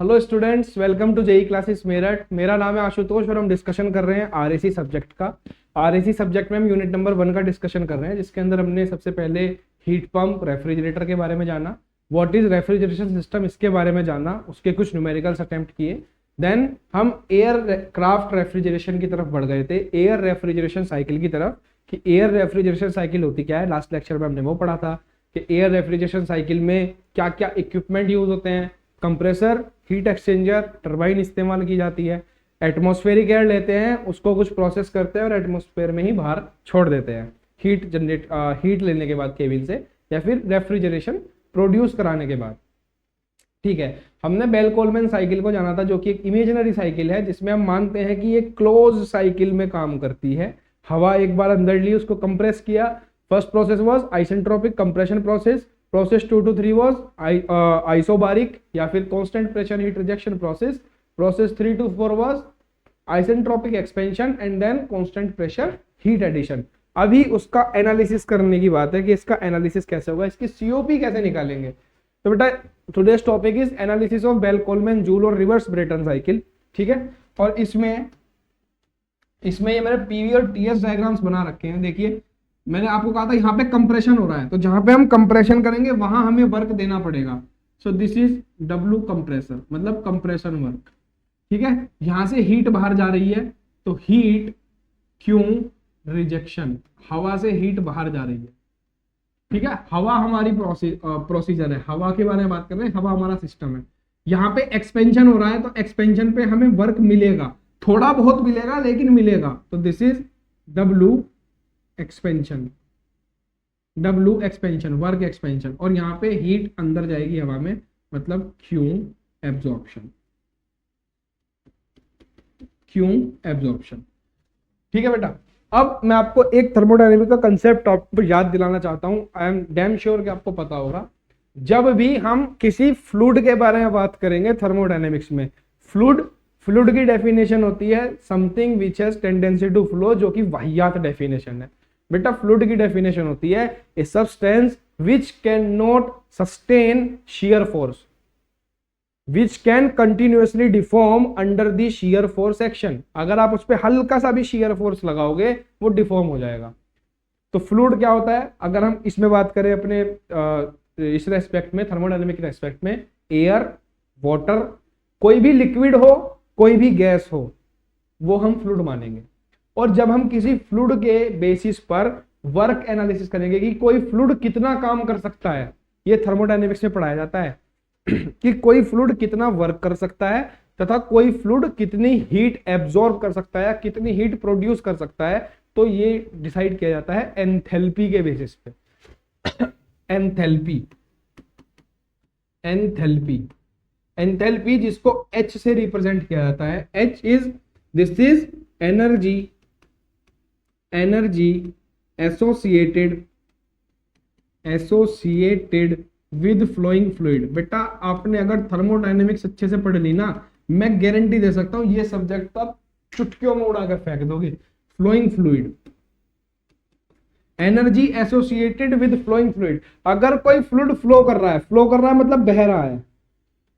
Hello students, welcome to JE classes Meerut. मेरा नाम है आशुतोष और हम डिस्कशन कर रहे हैं आरएसी सब्जेक्ट का। आरएसी सब्जेक्ट में हम यूनिट नंबर 1 का डिस्कशन कर रहे हैं, जिसके अंदर हमने सबसे पहले हीट पंप रेफ्रिजरेटर के बारे में जाना, व्हाट इज रेफ्रिजरेशन सिस्टम इसके बारे में जाना, उसके कुछ न्यूमेरिकल्स अटेम्प्ट किए। देन हम एयर क्राफ्ट रेफ्रिजरेशन की तरफ बढ़ गए थे, एयर रेफ्रिजरेशन साइकिल की तरफ, कि एयर रेफ्रिजरेशन साइकिल होती क्या है। लास्ट लेक्चर में हमने वो पढ़ा था कि एयर रेफ्रिजरेशन साइकिल में क्या क्या इक्विपमेंट यूज होते हैं। कंप्रेसर, हीट एक्सचेंजर, टरबाइन इस्तेमाल की जाती है। एटमॉस्फेरिक एयर लेते हैं, उसको कुछ प्रोसेस करते हैं और एटमॉस्फेयर में ही बाहर छोड़ देते हैं हीट लेने के बाद केबिन से, या फिर रेफ्रिजरेशन प्रोड्यूस कराने के बाद। ठीक है, हमने बेल कोलमैन साइकिल को जाना था, जो कि एक इमेजिनरी साइकिल है, जिसमें हम मानते हैं कि ये क्लोज साइकिल में काम करती है। हवा एक बार अंदर ली, उसको कंप्रेस किया। First process was isentropic compression process. Process 2 to 3 was isobaric या फिर constant pressure heat rejection process. Process 3 to 4 was isentropic expansion and then constant pressure heat addition. अभी उसका एनालिसिस करने की बात है कि इसका एनालिसिस कैसे होगा, इसकी सीओपी कैसे निकालेंगे। तो बेटा today's topic is analysis of Bell Coleman, Joule और रिवर्स ब्रेटन साइकिल। ठीक है, और इसमें ये मैंने पीवी और टीएस डायग्राम्स बना रखे हैं। देखिए, मैंने आपको कहा था यहाँ पे कंप्रेशन हो रहा है, तो जहां पे हम कंप्रेशन करेंगे वहां हमें वर्क देना पड़ेगा। So this is W compressor, मतलब कंप्रेशन वर्क। ठीक है, यहां से हीट बाहर जा रही है, तो हीट क्यों रिजेक्शन, हवा से हीट बाहर जा रही है। ठीक है, हवा हमारी प्रोसीजर है, हवा के बारे में बात कर रहे हैं, हवा हमारा सिस्टम है। यहाँ पे एक्सपेंशन हो रहा है, तो एक्सपेंशन पे हमें वर्क मिलेगा, थोड़ा बहुत मिलेगा लेकिन मिलेगा। तो this is W expansion, work expansion. और यहाँ पे हीट अंदर जाएगी हवा में, मतलब क्यू एब्जॉर्प्शन। ठीक है बेटा, अब मैं आपको एक थर्मोडायनेमिक का कंसेप्ट टॉपिक याद दिलाना चाहता हूं। आई एम डैम श्योर कि आपको पता होगा। जब भी हम किसी फ्लूइड के बारे में बात करेंगे थर्मोडायनेमिक्स में, फ्लूइड की डेफिनेशन होती है something which has tendency to flow, जो कि वाहियात डेफिनेशन है। बेटा फ्लूइड की डेफिनेशन होती है a substance which can not sustain shear force, which can continuously deform under the shear force action। अगर आप उस पर हल्का सा भी shear force लगाओगे वो डिफॉर्म हो जाएगा। तो फ्लूइड क्या होता है, अगर हम इसमें बात करें अपने इस रेस्पेक्ट में, थर्मोडायनेमिक रेस्पेक्ट में, एयर, वाटर, कोई भी लिक्विड हो, कोई भी गैस हो, वो हम फ्लूइड मानेंगे। और जब हम किसी फ्लूइड के बेसिस पर वर्क एनालिसिस करेंगे कि कोई फ्लूइड कितना काम कर सकता है, ये थर्मोडायनेमिक्स में पढ़ाया जाता है कि कोई फ्लूइड कितना वर्क कर सकता है तथा कोई फ्लूइड कितनी हीट एब्जॉर्ब कर सकता है, कितनी हीट प्रोड्यूस कर सकता है। तो ये डिसाइड किया जाता है एंथैल्पी के बेसिस पे। एंथैल्पी जिसको H से रिप्रेजेंट किया जाता है। H is, this is energy associated with flowing fluid. बेटा आपने अगर थर्मोडायनेमिक्स अच्छे से पढ़ ली ना, मैं गारंटी दे सकता हूं ये सब्जेक्ट आप चुटकियों में उड़ाकर फेंक दोगे। Flowing fluid, energy associated with flowing fluid. अगर कोई फ्लूइड फ्लो कर रहा है मतलब बह रहा है।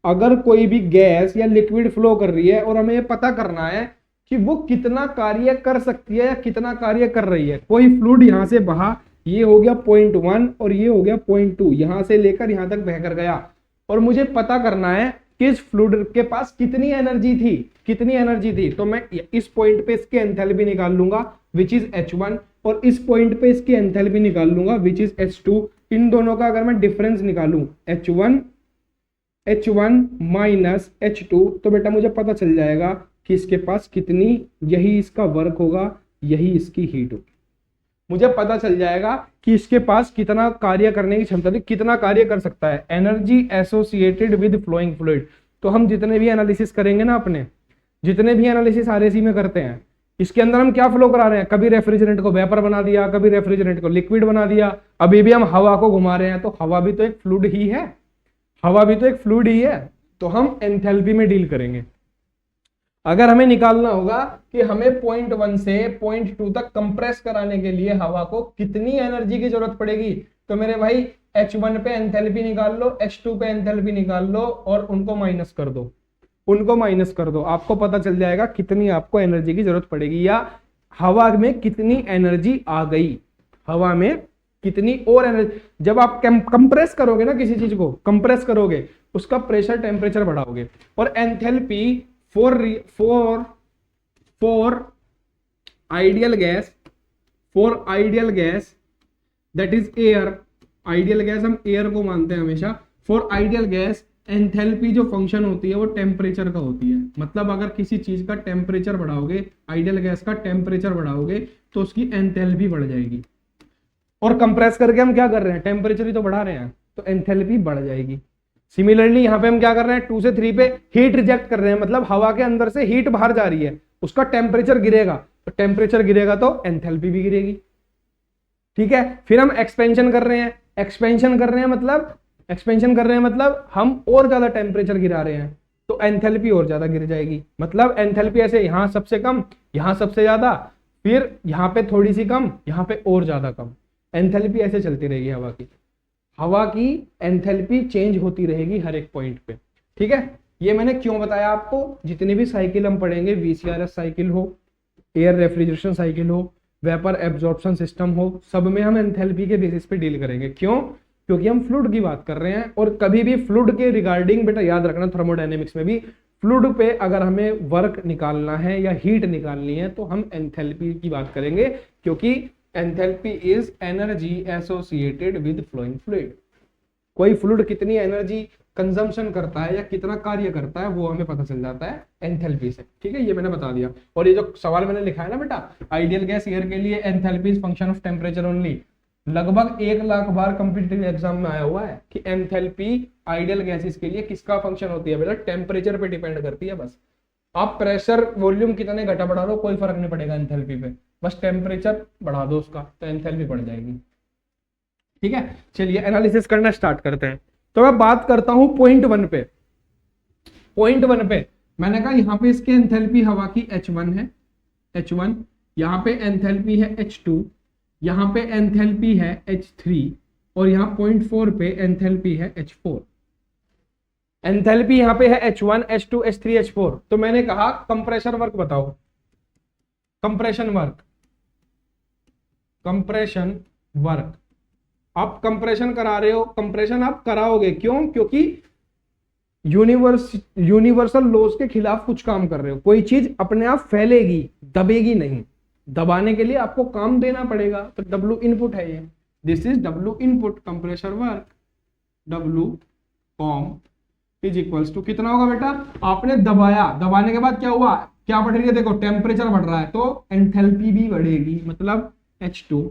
अगर कोई भी गैस या लिक्विड फ्लो कर रही है और हमें ये पता करना है कि वो कितना कार्य कर सकती है या कितना कार्य कर रही है। कोई फ्लूइड यहां से बहा, ये हो गया 0.1 और ये हो गया 0.2, यहां से लेकर यहां तक बहकर गया, और मुझे पता करना है कि इस फ्लूइड के पास कितनी एनर्जी थी। तो मैं इस पॉइंट पे इसके एंथैल्पी निकाल लूंगा विच इज H1, और इस पॉइंट पे इसकी एंथैल्पी निकाल लूंगा विच इज H2। इन दोनों का अगर मैं डिफरेंस निकालूं H1 माइनस H2, तो बेटा मुझे पता चल जाएगा कि इसके पास कितनी, यही इसका वर्क होगा, यही इसकी हीट होगी। मुझे पता चल जाएगा कि इसके पास कितना कार्य करने की क्षमता थी, कितना कार्य कर सकता है। Energy associated with flowing fluid. तो हम जितने भी एनालिसिस करेंगे ना, अपने जितने भी एनालिसिस आरएसी में करते हैं, इसके अंदर हम क्या फ्लो करा रहे हैं, कभी रेफ्रिजरेंट को वेपर बना दिया, कभी रेफ्रिजरेंट को लिक्विड बना दिया, अभी भी हम हवा को घुमा रहे हैं। तो हवा भी तो एक फ्लूइड ही है। तो हम एंथैल्पी में डील करेंगे। अगर हमें निकालना होगा कि हमें 0.1 से 0.2 तक कंप्रेस कराने के लिए हवा को कितनी एनर्जी की जरूरत पड़ेगी, तो मेरे भाई H1 पे एंथैल्पी निकाल लो, H2 पे एंथैल्पी निकाल लो और उनको माइनस कर दो। उनको माइनस कर दो, आपको पता चल जाएगा कितनी आपको एनर्जी की जरूरत पड़ेगी, या हवा में कितनी एनर्जी आ गई, हवा में कितनी और एनर्जी। जब आप कंप्रेस करोगे ना, किसी चीज को कंप्रेस करोगे, उसका प्रेशर टेम्परेचर बढ़ाओगे। और enthalpy for for ideal gas, for ideal gas that is air, ideal gas हम एयर को मानते हैं हमेशा। फॉर आइडियल गैस एंथैल्पी जो फंक्शन होती है वो टेम्परेचर का होती है। मतलब अगर किसी चीज का टेम्परेचर बढ़ाओगे, आइडियल गैस का टेम्परेचर बढ़ाओगे, तो उसकी एंथैल्पी बढ़ जाएगी। और कंप्रेस करके हम क्या कर रहे हैं, टेम्परेचर ही तो बढ़ा रहे हैं, तो एंथैल्पी बढ़ जाएगी। सिमिलरली यहाँ पे हम क्या कर रहे हैं, 2 से 3 पे हीट रिजेक्ट कर रहे हैं, मतलब हवा के अंदर से हीट बाहर जा रही है, उसका टेम्परेचर गिरेगा, तो टेम्परेचर गिरेगा तो एंथैल्पी भी गिरेगी। ठीक है, फिर हम एक्सपेंशन कर रहे हैं, एक्सपेंशन कर रहे हैं मतलब, एक्सपेंशन कर रहे हैं मतलब हम और ज्यादा टेम्परेचर गिरा रहे हैं, तो एंथैल्पी और ज्यादा गिर जाएगी। मतलब एंथैल्पी ऐसे यहां सबसे कम, यहां सबसे ज्यादा, फिर यहां पे थोड़ी सी कम, यहां पे और ज्यादा कम, एंथैल्पी ऐसे चलती रहेगी हवा की। हवा की एंथैल्पी चेंज होती रहेगी हर एक पॉइंट पे। ठीक है, ये मैंने क्यों बताया आपको, जितनी भी साइकिल हम पढ़ेंगे, वीसीआरएस साइकिल हो, एयर रेफ्रिजरेशन साइकिल हो, वेपर एब्जॉर्प्शन सिस्टम हो, सब में हम एंथैल्पी के बेसिस पे डील करेंगे। क्यों? क्योंकि हम फ्लूइड की बात कर रहे हैं, और कभी भी फ्लूइड के रिगार्डिंग बेटा याद रखना, थर्मोडायनेमिक्स में भी फ्लूइड पे अगर हमें वर्क निकालना है या हीट निकालनी है तो हम एंथैल्पी की बात करेंगे, क्योंकि enthalpy is energy associated with flowing fluid. कोई फ्लूइड कितनी एनर्जी कंजम्पशन करता है या कितना कार्य करता है वो हमें पता चल जाता है एंथैल्पी से। ठीक है, ये मैंने बता दिया। और ये जो सवाल मैंने लिखा है ना बेटा, आइडियल गैस एयर के लिए enthalpy is function of temperature only, लगभग 1 लाख बार कॉम्पिटिटिव एग्जाम में आया हुआ है कि एंथैल्पी आइडियल गैसेस के लिए किसका फंक्शन होती है बेटा, टेम्परेचर पे डिपेंड करती है। बस आप प्रेशर वॉल्यूम कितने घटा बढ़ा दो, कोई फर्क नहीं पड़ेगा एंथैल्पी पे, बस टेम्परेचर बढ़ा दो उसका, तो एंथैल्पी बढ़ जाएगी। ठीक है, चलिए एनालिसिस करना स्टार्ट करते हैं। तो मैं बात करता हूं पॉइंट 1 पे। पॉइंट 1 पे मैंने कहा यहां पे इसके एंथैल्पी हवा की H1 है, H1, यहां पे एंथैल्पी है H2, यहां पे एंथैल्पी है H3, और यहां पॉइंट 4 पे एंथैल्पी है H4। एंथैल्पी यहां पे है H1, H2, H3, H4। तो मैंने कहा कंप्रेशर वर्क बताओ, कंप्रेशन वर्क, कंप्रेशन वर्क। आप कंप्रेशन करा रहे हो, कंप्रेशन आप कराओगे, क्यों? क्योंकि यूनिवर्सल लॉज के खिलाफ कुछ काम कर रहे हो। कोई चीज अपने आप फैलेगी, दबेगी नहीं, दबाने के लिए आपको काम देना पड़ेगा, तो W इनपुट है ये, this is W input, compressor work W comp is equals to कितना होगा बेटा, आपने दबाया, दबाने के बाद क्या हुआ, क्या बढ़ रही है, देखो टेम्परेचर बढ़ रहा है, तो एंथैल्पी भी बढ़ेगी, मतलब H2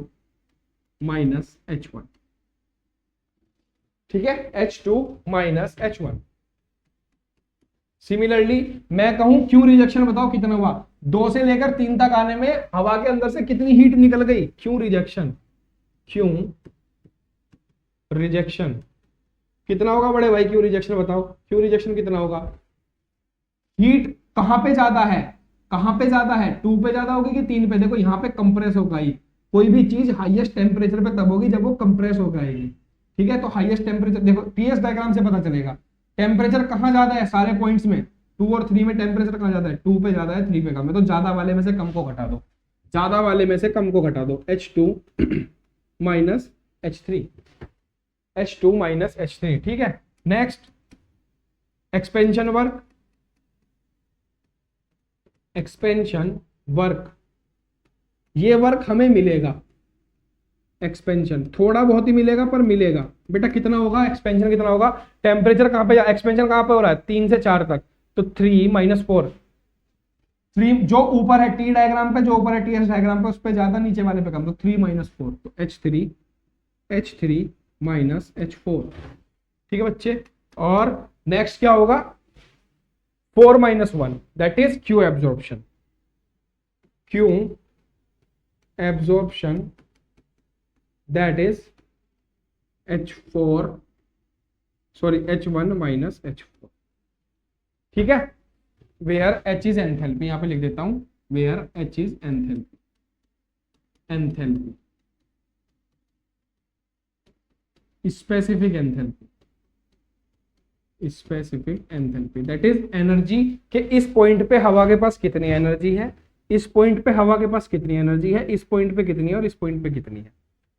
माइनस H1। ठीक है, H2 माइनस H1। सिमिलरली मैं कहूं क्यू रिजेक्शन बताओ कितना हुआ, 2 से लेकर 3 तक आने में हवा के अंदर से कितनी हीट निकल गई, क्यू रिजेक्शन, क्यू रिजेक्शन कितना होगा बड़े भाई, क्यू रिजेक्शन बताओ, क्यू रिजेक्शन कितना होगा। हीट कहां पे ज्यादा है, कहां पे ज्यादा है, 2 पे ज्यादा होगी कि 3 पे, देखो यहां पे कंप्रेस होगा ही, कोई भी चीज हाईएस्ट टेम्परेचर पे तब होगी जब वो कंप्रेस हो जाएगी। ठीक है, तो हाईएस्ट टेम्परेचर देखो टीएस डायग्राम से पता चलेगा, टेम्परेचर कहां ज्यादा है सारे पॉइंट्स में, 2 और 3 में टेम्परेचर कहां ज्यादा है, 2 पे ज्यादा है, 3 पे कम है, तो ज्यादा वाले में से कम को घटा दो, ज्यादा वाले में से कम को घटा दो, H2 minus H3, H2 minus H3। ठीक है, next expansion work, expansion work, ये वर्क हमें मिलेगा, एक्सपेंशन थोड़ा बहुत ही मिलेगा पर मिलेगा बेटा। कितना होगा एक्सपेंशन, कितना होगा, टेम्परेचर कहां पे, एक्सपेंशन कहां पे हो रहा है, 3 से 4 तक, तो 3 माइनस 4, 3 जो ऊपर है टी डायग्राम पे, जो ऊपर है टीएस डायग्राम पे उस पे ज्यादा, नीचे वाले पे कम, तो 3 माइनस 4, तो H3 माइनस H4। ठीक है बच्चे, और नेक्स्ट क्या होगा, 4 minus 1 that is Q absorption, Q absorption that is H4 sorry H1 minus H4। ठीक है, वेयर H इज एंथैल्पी, यहां पे लिख देता हूं, where H is enthalpy, enthalpy specific enthalpy, specific enthalpy that is energy के इस पॉइंट पे हवा के पास कितनी एनर्जी है, इस पॉइंट पे हवा के पास कितनी एनर्जी है, इस पॉइंट पे कितनी है और इस पॉइंट पे कितनी है।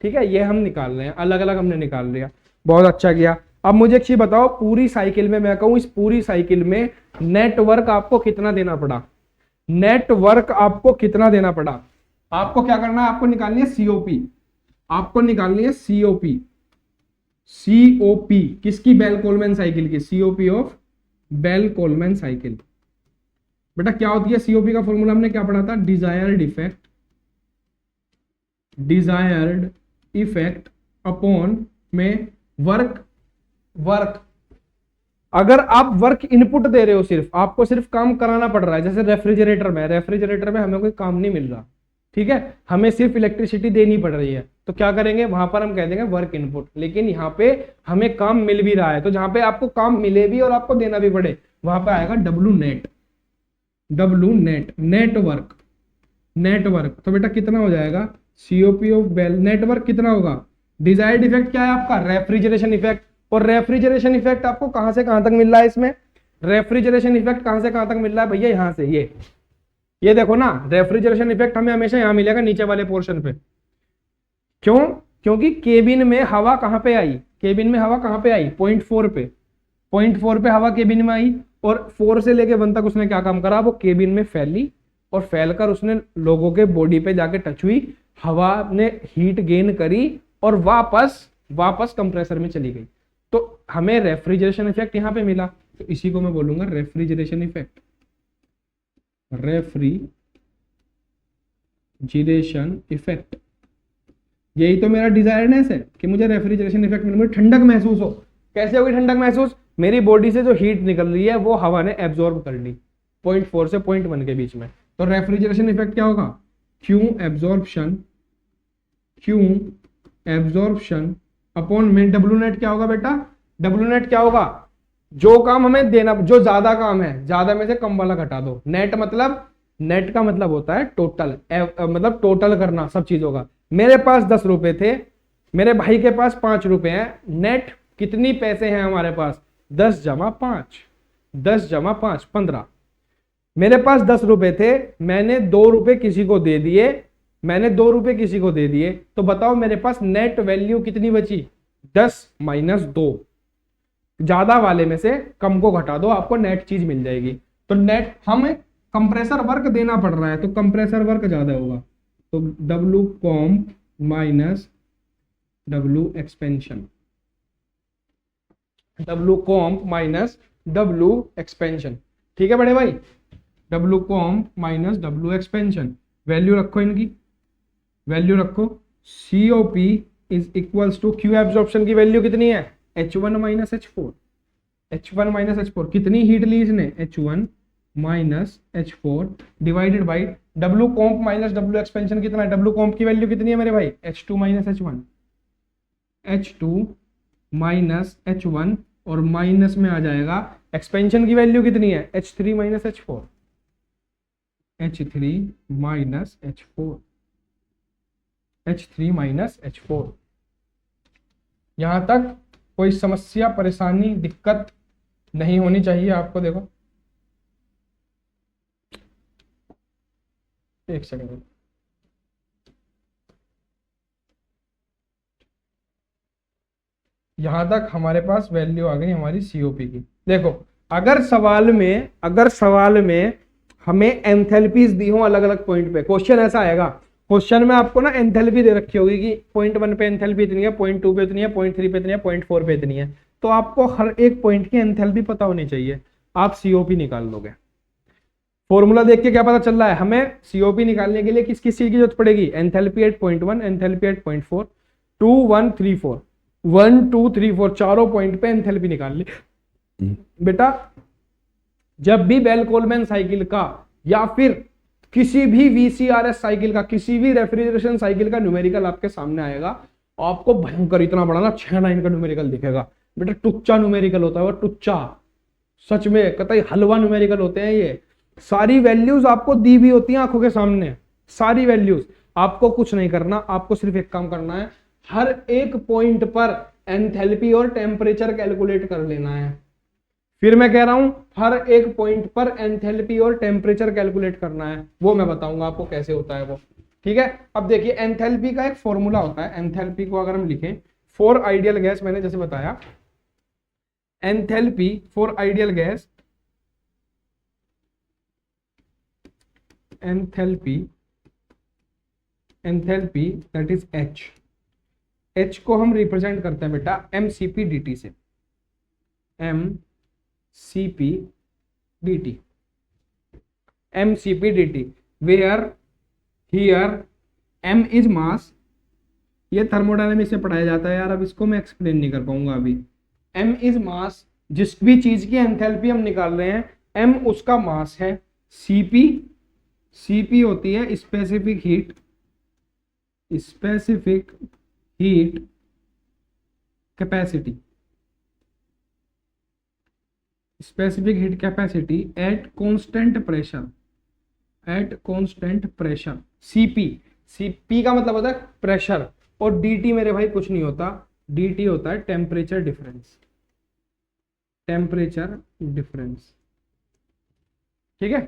ठीक है, ये हम निकाल रहे हैं, अलग अलग हमने निकाल लिया। बहुत अच्छा किया। अब मुझे एक चीज बताओ, पूरी साइकिल में मैं कहूं, इस पूरी साइकिल में नेटवर्क आपको कितना देना पड़ा, नेटवर्क आपको कितना देना पड़ा। आपको क्या करना है, आपको निकालनी है सीओपी, आपको निकालनी है सीओपी। सीओपी किसकी, बेल कोलमैन साइकिल की, COP of Bell Coleman cycle. बेटा क्या होती है सीओपी का फॉर्मूला, हमने क्या पढ़ा था, desired effect, desired effect upon में वर्क, वर्क। अगर आप वर्क इनपुट दे रहे हो, सिर्फ आपको सिर्फ काम कराना पड़ रहा है, जैसे रेफ्रिजरेटर में, रेफ्रिजरेटर में हमें कोई काम नहीं मिल रहा, ठीक है, हमें सिर्फ इलेक्ट्रिसिटी देनी पड़ रही है, तो क्या करेंगे, वहां पर हम कह देंगे वर्क इनपुट। लेकिन यहाँ पे हमें काम मिल भी रहा है, तो जहां पे आपको काम मिले भी और आपको देना भी पड़े, वहां पे आएगा W net, W net, network, network. तो बेटा कितना हो जाएगा, सीओपी ऑफ बेल, नेटवर्क कितना होगा, डिजायर्ड इफेक्ट क्या है आपका, रेफ्रिजरेशन इफेक्ट। और रेफ्रिजरेशन इफेक्ट आपको कहां से कहां तक मिल रहा है, इसमें रेफ्रिजरेशन इफेक्ट कहां से कहां तक मिल रहा है भैया, यहां से ये देखो ना, रेफ्रिजरेशन इफेक्ट हमें हमेशा यहां मिलेगा, नीचे वाले पोर्शन पे। क्यों, क्योंकि केबिन में हवा कहां पे आई, केबिन में हवा कहां पे आई, 0.4 पे, 0.4 पे हवा केबिन में आई, और 4 से लेके 1 तक उसने क्या काम करा, वो केबिन में फैली, और फैलकर उसने लोगों के बॉडी पे जाके टच हुई, हवा ने हीट गेन करी और वापस कंप्रेसर में चली गई। तो हमें रेफ्रिजरेशन इफेक्ट यहां पे मिला, तो इसी को मैं बोलूंगा रेफ्रिजरेशन इफेक्ट, रेफ्रिजरेशन इफेक्ट। यही तो मेरा डिजायर्डनेस है कि मुझे रेफ्रिजरेशन इफेक्ट मिले, मुझे ठंडक महसूस हो। कैसे होगी ठंडक महसूस, मेरी बॉडी से जो हीट निकल रही है वो हवा ने एब्जॉर्ब कर ली 0.4 से 0.1 के बीच में। तो रेफ्रिजरेशन इफेक्ट क्या होगा, क्यू एब्जॉर्प्शन अपॉन में डब्ल्यू नेट क्या होगा बेटा, डब्ल्यू नेट क्या होगा, जो काम हमें देना, जो ज्यादा काम है, ज्यादा में से कम वाला घटा दो। नेट मतलब, नेट का मतलब होता है टोटल, मतलब टोटल करना सब चीजों का। मेरे पास 10 रुपए थे, मेरे भाई के पास 5 रुपए हैं, नेट कितनी पैसे हैं हमारे पास, 10 जमा 5, 10 जमा 5 15। मेरे पास 10 रुपए थे, मैंने 2 रुपए किसी को दे दिए, मैंने 2 रुपए किसी को दे दिए, तो बताओ मेरे पास नेट वैल्यू कितनी बची, 10 माइनस 2। ज्यादा वाले में से कम को घटा दो, आपको नेट चीज मिल जाएगी। तो नेट, हमें कंप्रेसर वर्क देना पड़ रहा है, तो कंप्रेसर वर्क ज्यादा होगा, तो W comp minus W expansion, W comp minus W expansion. ठीक है बड़े भाई, W comp minus W expansion. Value रखो, इनकी वैल्यू रखो, COP is equals to Q absorption की वैल्यू कितनी है, H1 minus H4, H1 minus H4, कितनी हीट ली इसने, H1 minus H4 divided by W comp minus W expansion कितना है, डब्ल्यू कॉम्प की वैल्यू कितनी है मेरे भाई, H2 minus H1, H2 minus H1, और माइनस में आ जाएगा एक्सपेंशन की वैल्यू कितनी है, H3 minus H4, H3 minus H4, H3 minus H4। यहां तक कोई समस्या, परेशानी, दिक्कत नहीं होनी चाहिए आपको। देखो एक सेकंड, यहां तक हमारे पास वैल्यू आ गई हमारी सीओपी की। देखो अगर सवाल में हमें एंथैल्पीज दी हो अलग अलग पॉइंट पे, क्वेश्चन ऐसा आएगा, क्वेश्चन में आपको ना एंथैल्पी दे रखी होगी कि 0.1 पे एंथैल्पी इतनी है, 0.2 पे इतनी है, 0.3 पे इतनी है, 0.4 पे इतनी है, तो आपको हर एक पॉइंट की एंथैल्पी पता होनी चाहिए, आप सीओपी निकाल लोगे। फॉर्मूला देख के क्या पता चल रहा है, हमें सीओपी निकालने के लिए किस किस चीज की जरूरत पड़ेगी, एंथैल्पी एट 0.1, एंथैल्पी एट 0.4, 2 1 3 4, 1 2 3 4 चारों पॉइंट पे एंथैल्पी निकाल ली। बेटा जब भी बेल कोलमैन साइकिल का या फिर किसी भी वीसीआरएस साइकिल का, किसी भी रेफ्रिजरेशन साइकिल का न्यूमेरिकल आपके सामने आएगा, आपको भयंकर इतना बड़ा ना 6 लाइन का न्यूमेरिकल दिखेगा। बेटा टुच्चा न्यूमेरिकल होता है वो, टुच्चा, सच में कतई हलवा न्यूमेरिकल होते हैं ये। सारी वैल्यूज आपको दी भी होती हैं आंखों के सामने, सारी वैल्यूज। आपको कुछ नहीं करना, आपको सिर्फ एक काम करना है, हर एक पॉइंट पर एंथैल्पी और टेम्परेचर कैलकुलेट कर लेना है। फिर मैं कह रहा हूं हर एक पॉइंट पर एंथैल्पी और टेम्परेचर कैलकुलेट करना है, वो मैं बताऊंगा आपको कैसे होता है वो। ठीक है, अब देखिए एंथैल्पी का एक फॉर्मूला होता है। एंथैल्पी को अगर हम लिखें फॉर आइडियल गैस, मैंने जैसे बताया enthalpy for ideal gas, enthalpy enthalpy that is H. H को हम रिप्रेजेंट करते हैं बेटा mCp dt से, mCp dt, mCp dt, where here m is mass. ये थर्मोडायनेमिक्स में पढ़ाया जाता है यार, अब इसको मैं एक्सप्लेन नहीं कर पाऊंगा अभी। m इज मास, जिस भी चीज की एंथैल्पी हम निकाल रहे हैं m उसका मास है। Cp होती है specific heat, specific heat capacity, specific heat capacity at constant pressure, at constant pressure. Cp का मतलब होता है प्रेशर, और dt मेरे भाई कुछ नहीं होता, dt होता है टेम्परेचर डिफरेंस, टेम्परेचर डिफरेंस। ठीक है,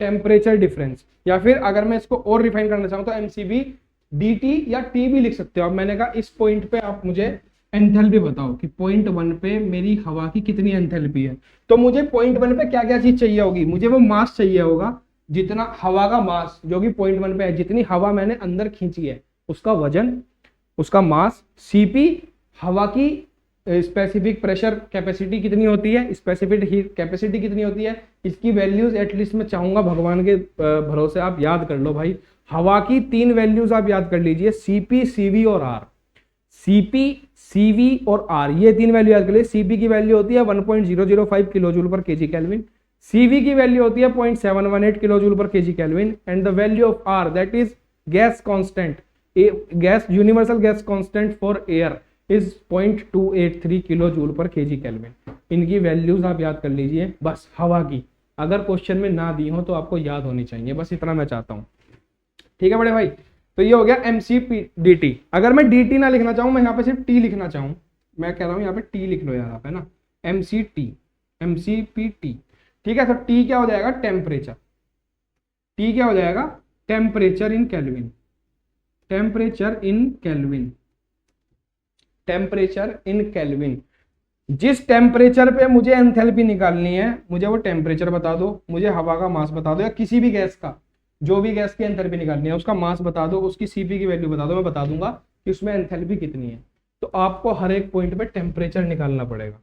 टेम्परेचर डिफरेंस। या फिर अगर मैं इसको और रिफाइन करना चाहूं तो mCp dt या T भी लिख सकते हो। अब मैंने कहा इस पॉइंट पे आप मुझे एंथैल्पी बताओ कि पॉइंट 1 पे मेरी हवा की कितनी एंथैल्पी है, तो मुझे पॉइंट 1 पे क्या क्या चीज चाहिए होगी, मुझे वो मास चाहिए होगा, जितना हवा का मास जो कि पॉइंट 1 पे है, जितनी हवा मैंने अंदर खींची है उसका वजन, उसका मास। Cp हवा की स्पेसिफिक प्रेशर कैपेसिटी कितनी होती है, स्पेसिफिक हीट कैपेसिटी कितनी होती है, इसकी वैल्यूज एटलीस्ट मैं चाहूंगा भगवान के भरोसे आप याद कर लो भाई। हवा की 3 वैल्यूज आप याद कर लीजिए, Cp Cv और R। Cp Cv और R, ये 3 वैल्यू याद कर लीजिए। Cp की वैल्यू होती है 1.005 किलो जूल पर केजी केल्विन, Cv की वैल्यू होती है 0.718 किलो जूल पर KG kelvin, and the value of R that is gas constant, gas universal gas constant for air is 0.283 kilo joule पर केजी केल्विन। इनकी values आप याद कर लीजिए बस, हवा की। अगर क्वेश्चन में ना दी हो तो आपको याद होनी चाहिए, बस इतना मैं चाहता हूं। ठीक है बड़े भाई, तो ये हो गया mCp dt। अगर मैं dt ना लिखना चाहूं, मैं यहाँ पे सिर्फ t लिखना चाहूं, मैं कह रहा हूं यहाँ पे t लिख लो यार आप, है ना, mCp t। ठीक है, तो t क्या हो जाएगा, टेम्परेचर। t क्या हो जाएगा, temperature in kelvin, temperature in kelvin, temperature in kelvin. जिस टेम्परेचर पे मुझे एंथैल्पी निकालनी है, मुझे वो टेम्परेचर बता दो, मुझे हवा का मास बता दो, या किसी भी गैस का, जो भी गैस की एंथैल्पी निकालनी है उसका मास बता दो, उसकी Cp की वैल्यू बता दो, मैं बता दूंगा कि उसमें एंथैल्पी कितनी है। तो आपको हर एक पॉइंट पे टेम्परेचर निकालना पड़ेगा।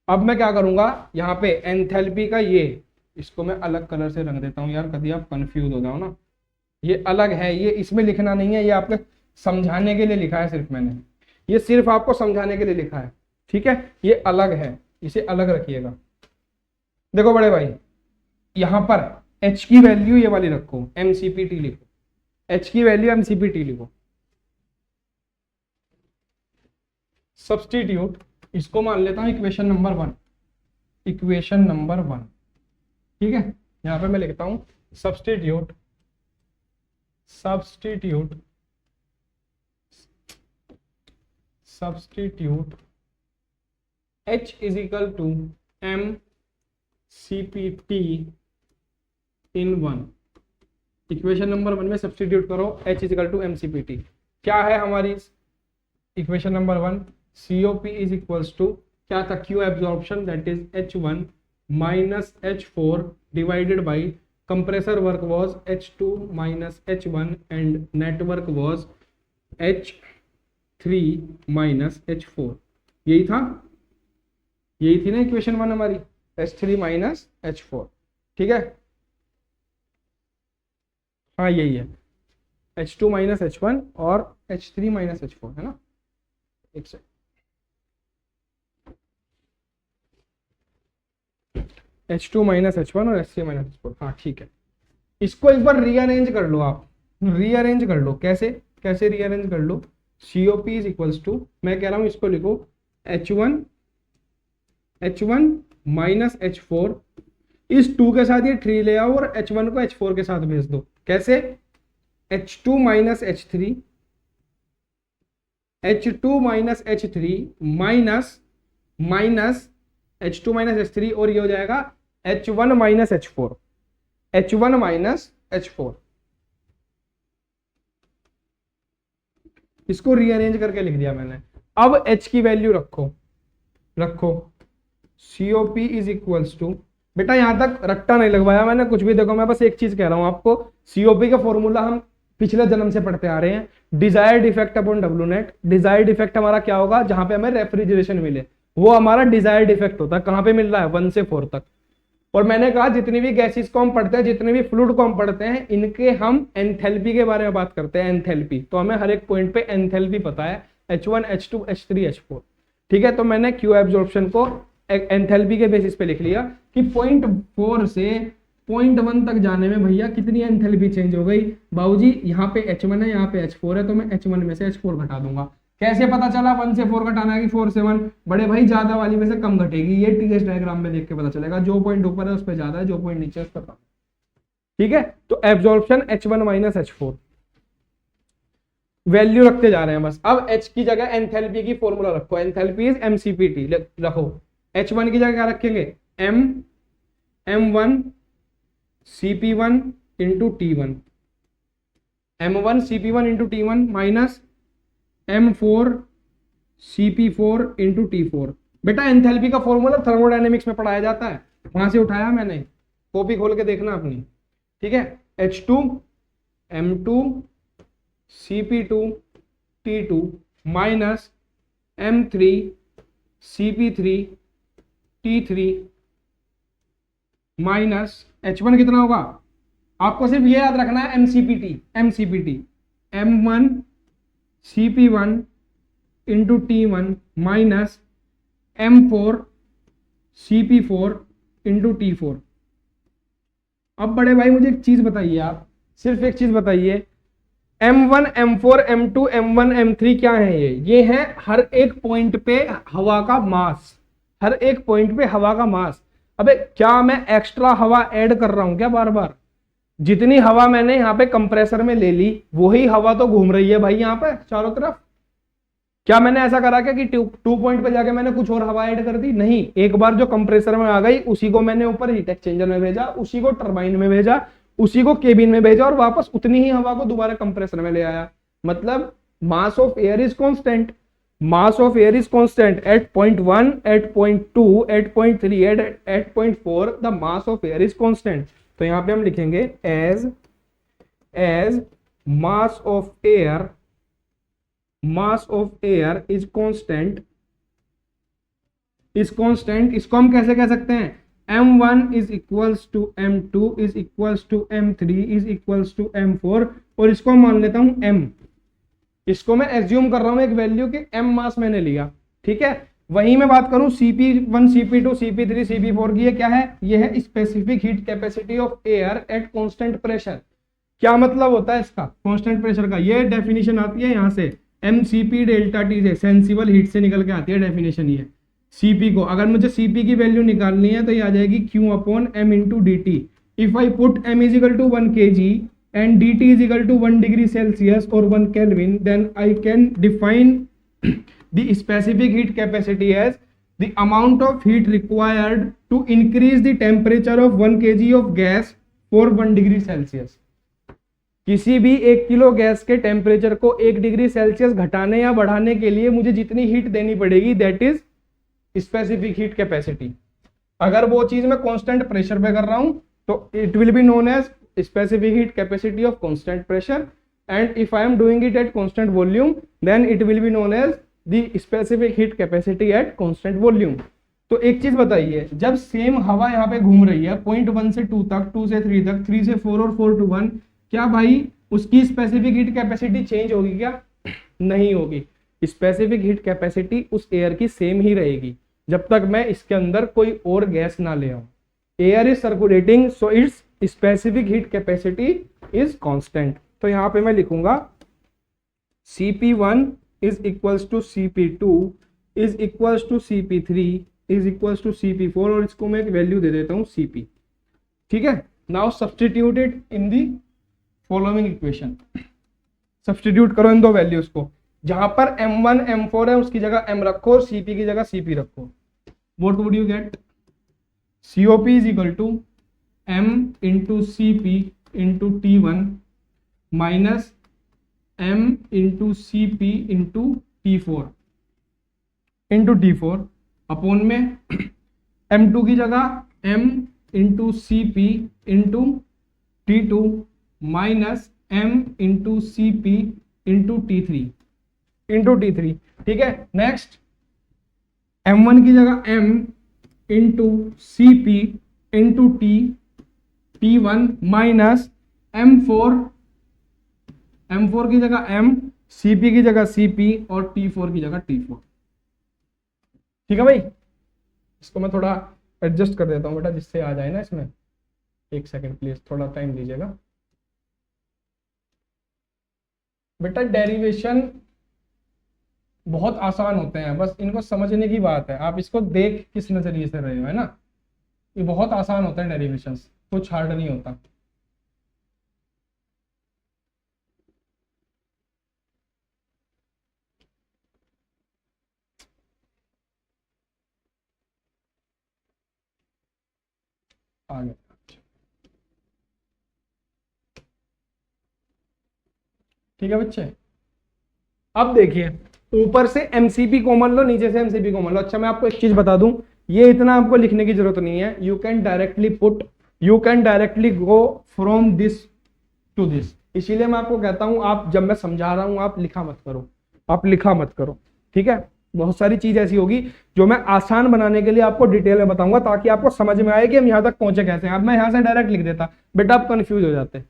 अब मैं क्या करूंगा, यहाँ पे एंथैल्पी का ये, इसको मैं अलग कलर से रंग देता हूँ यार, कभी आप कंफ्यूज हो जाओ ना। ये अलग है, ये इसमें लिखना नहीं है, ये आपके समझाने के लिए लिखा है सिर्फ मैंने, ये सिर्फ आपको समझाने के लिए लिखा है। ठीक है, ये अलग है, इसे अलग रखिएगा। देखो बड़े भाई, यहां पर H की वैल्यू ये वाली रखो, mCp t लिखो, H की वैल्यू mCp t लिखो। सब्स्टिट्यूट, इसको मान लेता हूं इक्वेशन नंबर 1, इक्वेशन नंबर 1। ठीक है, यहां पे मैं लिखता हूं substitute, substitute, substitute H is equal to mCp t in 1। Equation number 1 में सब्स्टिट्यूट करो H is equal to mCp t। क्या है हमारी equation number 1, COP is equals to क्या था, Q absorption that is H1 minus H4 divided by compressor work was H2 minus H1 and net work was H3 minus H4। यही था, यही थी ना इक्वेशन 1 हमारी, H3 माइनस H4। ठीक है, हाँ यही है, H2 माइनस H1 और H3 माइनस H4, है ना। एक सेकंड, H2 माइनस H1 और H3 माइनस H4, हाँ ठीक है। इसको एक बार रीअरेंज कर लो आप, रीअरेंज कर लो, कैसे कैसे रीअरेंज कर लो। COP इज इक्वल्स टू, मैं कह रहा हूं इसको लिखो H1 माइनस H4, इस 2 के साथ ये 3 ले आओ और H1 को H4 के साथ भेज दो। कैसे, H2 minus H3, H2 minus H3 minus minus H2 minus H3 और ये हो जाएगा H1 minus H4, H1 minus H4। इसको रीअरेंज करके लिख दिया मैंने। अब H की वैल्यू रखो COP इज इक्वल्स टू, बेटा यहां तक रट्टा नहीं लगवाया मैंने कुछ भी, देखो मैं बस एक चीज कह रहा हूं आपको, COP का फॉर्मूला हम पिछले जन्म से पढ़ते आ रहे हैं, desired effect upon W net. Desired effect हमारा क्या होगा, जहां पे हमें रेफ्रिजरेशन मिले वो हमारा डिजायर्ड इफेक्ट होता है। कहां पे मिल रहा है, 1 से 4 तक। और मैंने कहा जितनी भी गैसेस को हम पढ़ते हैं, जितने भी फ्लूइड को हम पढ़ते हैं, इनके हम एंथैल्पी के बारे में बात करते हैं, एंथैल्पी। तो हमें हर एक पॉइंट पे एंथैल्पी पता है, H1 H2 H3 H4, ठीक है। तो मैंने क्यू एब्जॉर्प्शन को एंथैल्पी के बेसिस पे लिख लिया कि 0.4 से 0.1 तक जाने में भैया कितनी एंथैल्पी चेंज हो गई। बाबूजी यहाँ पे H1 है, यहाँ पे H4 है, तो मैं H1 में से H4 घटा दूंगा। कैसे पता चला 1 से 4 घटाना है कि 4 से 1? बड़े भाई ज्यादा वाली में से कम घटेगी, ये TS डायग्राम में देख के पता चलेगा। जो पॉइंट ऊपर है उस पर ज्यादा है, जो पॉइंट नीचे है उस पर कम, ठीक है। तो absorption H1 minus H4 value रखते जा रहे हैं बस। अब H की जगह एंथैल्पी की फॉर्मूला रखो, एंथैल्पी इज MCPT रखो। H1 की जगह क्या रखेंगे, M1 CP1 into T1, M1 CP1 into T1 minus M4 CP4 into T4। बेटा एंथैल्पी का फॉर्मूला थर्मोडायनेमिक्स में पढ़ाया जाता है, वहां से उठाया मैंने, कॉपी खोल के देखना अपनी, ठीक है। H2 M2 CP2 T2 minus M3 CP3 T3 minus H1 कितना होगा, आपको सिर्फ ये याद रखना है MCPT M1 CP1 into T1 minus M4 CP4 into T4। अब बड़े भाई मुझे एक चीज बताइए, आप सिर्फ एक चीज बताइए, M1 M4 M2 M1 M3 क्या है ये है हर एक पॉइंट पे हवा का मास, हर एक पॉइंट पे हवा का मास। अबे क्या मैं एक्स्ट्रा हवा ऐड कर रहा हूं क्या बार बार? जितनी हवा मैंने यहाँ पे कंप्रेसर में ले ली वही हवा तो घूम रही है भाई यहाँ पे चारों तरफ। क्या मैंने ऐसा करा क्या कि 2 पॉइंट पे जाके मैंने कुछ और हवा ऐड कर दी? नहीं, एक बार जो कंप्रेसर में आ गई उसी को मैंने ऊपर हीट एक्सचेंजर में भेजा, उसी को टरबाइन में भेजा, उसी को केबिन में भेजा और वापस उतनी ही हवा को दोबारा कंप्रेसर में ले आया। मतलब mass of air is constant, mass of air is constant at point 1, at point 2, at point 3, at point 4 the mass of air is constant। तो यहां पे हम लिखेंगे as mass of air is constant, इसको हम कैसे कह सकते हैं, M1 is equals to M2 is equals to M3 is equals to M4, और इसको हम मान लेता हूं M, इसको मैं एज्यूम कर रहा हूं एक वैल्यू के M मास मैंने लिया, ठीक है। वहीं मैं बात करूं CP1 CP2 CP3 CP4 की, ये क्या है, ये है specific heat capacity of air at constant pressure. क्या मतलब होता है इसका, कांस्टेंट प्रेशर का? ये डेफिनेशन आती है यहां से MCP डेल्टा T से, सेंसिबल हीट से निकल के आती है डेफिनेशन। ये CP को अगर मुझे CP की वैल्यू निकालनी है तो ये आ जाएगी Q upon M into DT। If I put M is equal to 1 kg and dt is equal to 1 degree Celsius or 1 Kelvin, then I can define the specific heat capacity as the amount of heat required to increase the temperature of 1 kg of gas for 1 degree Celsius। किसी भी 1 kilo gas के temperature को 1 degree Celsius घटाने या बढ़ाने के लिए मुझे जितनी हीट देनी पड़ेगी that is specific heat capacity. अगर वो चीज मैं कांस्टेंट प्रेशर पे कर रहा हूं तो it will be known as specific heat capacity of constant pressure, and if I am doing it at constant volume then it will be known as the specific heat capacity at constant volume। तो एक चीज बताइए, जब same हवा यहाँ पे घूम रही है पॉइंट 1 से 2 तक, 2 से 3 तक, 3 से 4 और 4 to 1, क्या भाई उसकी स्पेसिफिक हीट कैपेसिटी चेंज होगी क्या? नहीं होगी। स्पेसिफिक हीट कैपेसिटी उस एयर की सेम ही रहेगी जब तक मैं इसके अंदर कोई और गैस ना ले आऊं। Air is circulating so its specific heat capacity is constant. तो यहां पे मैं लिखूंगा CP1 is equals to CP2 is equals to CP3 is equals to CP4, और इसको मैं एक वैल्यू दे देता हूं CP, ठीक है। Now substitute it in the following equation. Substitute करो इन दो वैल्यूज को, जहां पर M1 M4 है उसकी जगह M रखो और CP की जगह CP रखो। What would you get, COP is equal to M into CP into T1 minus M into CP into T4 upon में M2 की जगह M into CP into T2 minus M into CP into T3 ठीक है। Next M1 की जगह M into CP into T1 minus M4 की जगह M, CP की जगह CP और T4 की जगह T4। ठीक है भाई, इसको मैं थोड़ा एडजस्ट कर देता हूँ बेटा जिससे आ जाए ना इसमें। एक सेकंड प्लीज, थोड़ा टाइम दीजिएगा बेटा। डेरिवेशन बहुत आसान होते हैं, बस इनको समझने की बात है। आप इसको देख किस नजरिए से रहे हो, है ना। ये बहुत आसान होता है डेरिवेशंस, कुछ हार्ड नहीं होता। आगे ठीक है बच्चे। अब देखिए, ऊपर से MCP कॉमन लो, नीचे से MCP कॉमन लो। अच्छा मैं आपको एक चीज बता दूं, ये इतना आपको लिखने की जरूरत नहीं है। You can directly go from this to this. इसीलिए मैं आपको कहता हूं, आप जब मैं समझा रहा हूं आप लिखा मत करो, ठीक है। बहुत सारी चीज ऐसी होगी जो मैं आसान बनाने के लिए आपको डिटेल में बताऊंगा, ताकि आपको समझ में आए कि हम यहां तक पहुंचे कैसे। अब मैं यहां से डायरेक्ट लिख देता, बेटा आप कंफ्यूज हो जाते।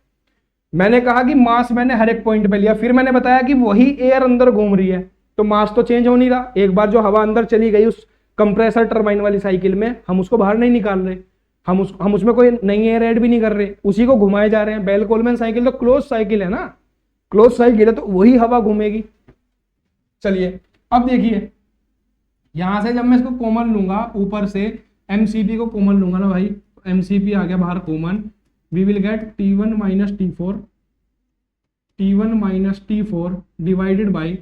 मैंने कहा कि मास मैंने हर एक पॉइंट पे लिया, फिर मैंने बताया कि वही एयर अंदर घूम रही है, तो मास तो चेंज हो नहीं रहा। एक बार जो हवा अंदर चली गई उस कंप्रेसर टरबाइन वाली साइकिल में, हम उसको बाहर नहीं निकाल रहे, हम उसमें कोई नई एयर ऐड भी नहीं कर रहे, उसी को घुमाए जा रहे हैं। बेल कोलमैन साइकिल तो क्लोज साइकिल है ना, क्लोज साइकिल है, तो वही हवा घूमेगी। चलिए अब देखिए, यहां से जब मैं इसको कॉमन लूंगा, ऊपर से MCP को कॉमन लूंगा ना भाई, MCP आ गया बाहर common, we will get T1 minus T4 divided by,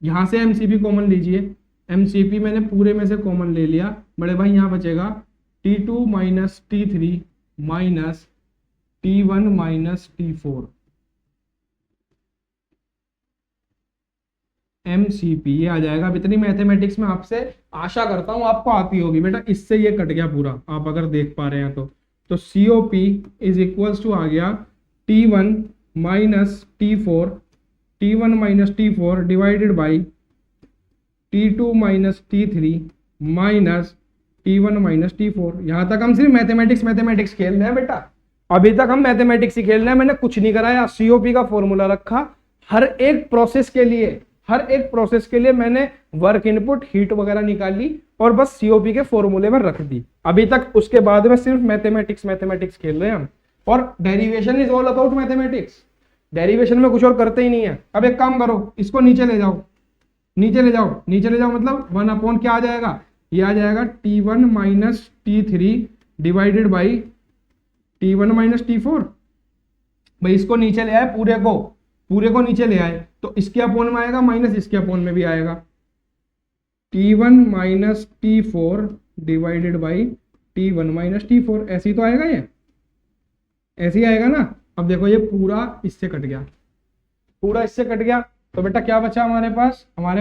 यहां से MCP कॉमन लीजिए, MCP मैंने पूरे में से कॉमन ले लिया बड़े भाई, यहां बचेगा T2 minus T3 minus T1 minus T4 MCP, ये आ जाएगा। अब इतनी मैथमेटिक्स में आपसे आशा करता हूं आपको आती होगी बेटा। इससे ये कट गया पूरा, आप अगर देख पा रहे हैं तो COP इज इक्वल्स टू आ गया T1 minus T4 divided by T2 minus T3 minus T1 minus T4। यहां तक हम सिर्फ मैथमेटिक्स खेल रहे हैं बेटा, अभी तक हम मैथमेटिक्स ही खेल रहे हैं। मैंने कुछ नहीं कराया, COP का फॉर्मूला रखा हर एक प्रोसेस के लिए मैंने वर्क इनपुट, हीट वगैरह निकाली और बस COP के फॉर्मूले में रख दी अभी तक। उसके बाद में सिर्फ मैथमेटिक्स खेल रहे हैं हम। और derivation is all about mathematics, derivation में कुछ और करते ही नहीं है। अब एक काम करो, इसको नीचे ले जाओ मतलब 1 अपॉन क्या आ जाएगा, ये आ जाएगा T1 minus T3 divided by T1 minus T4। भाई इसको नीचे ले आए, पूरे को नीचे ले आए, तो इसके अपोन में आएगा माइनस इसके अपोन में भी आएगा, T1 minus T4 divided by T1 minus T4। ऐसे ही तो आएगा, ये ऐसे ही आएगा ना। अब देखो ये पूरा इससे कट गया, तो बेटा क्या बचा हमारे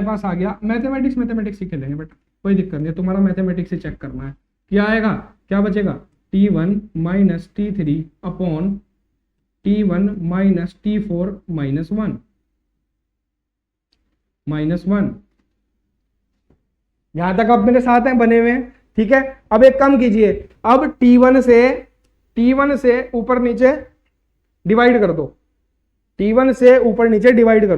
पास आ गया मैथमेटिक्स ही खेलेंगे बेटा, कोई दिक्कत नहीं है। तुम्हारा मैथमेटिक्स ही चेक करना है, क्या आएगा, क्या बचेगा, T1 minus T3 upon T1 minus T4 minus 1। यहां तक आप मेरे साथ हैं, बने हुए हैं, ठीक है। अब एक काम कीजिए, अब T1 से ऊपर नीचे डिवाइड कर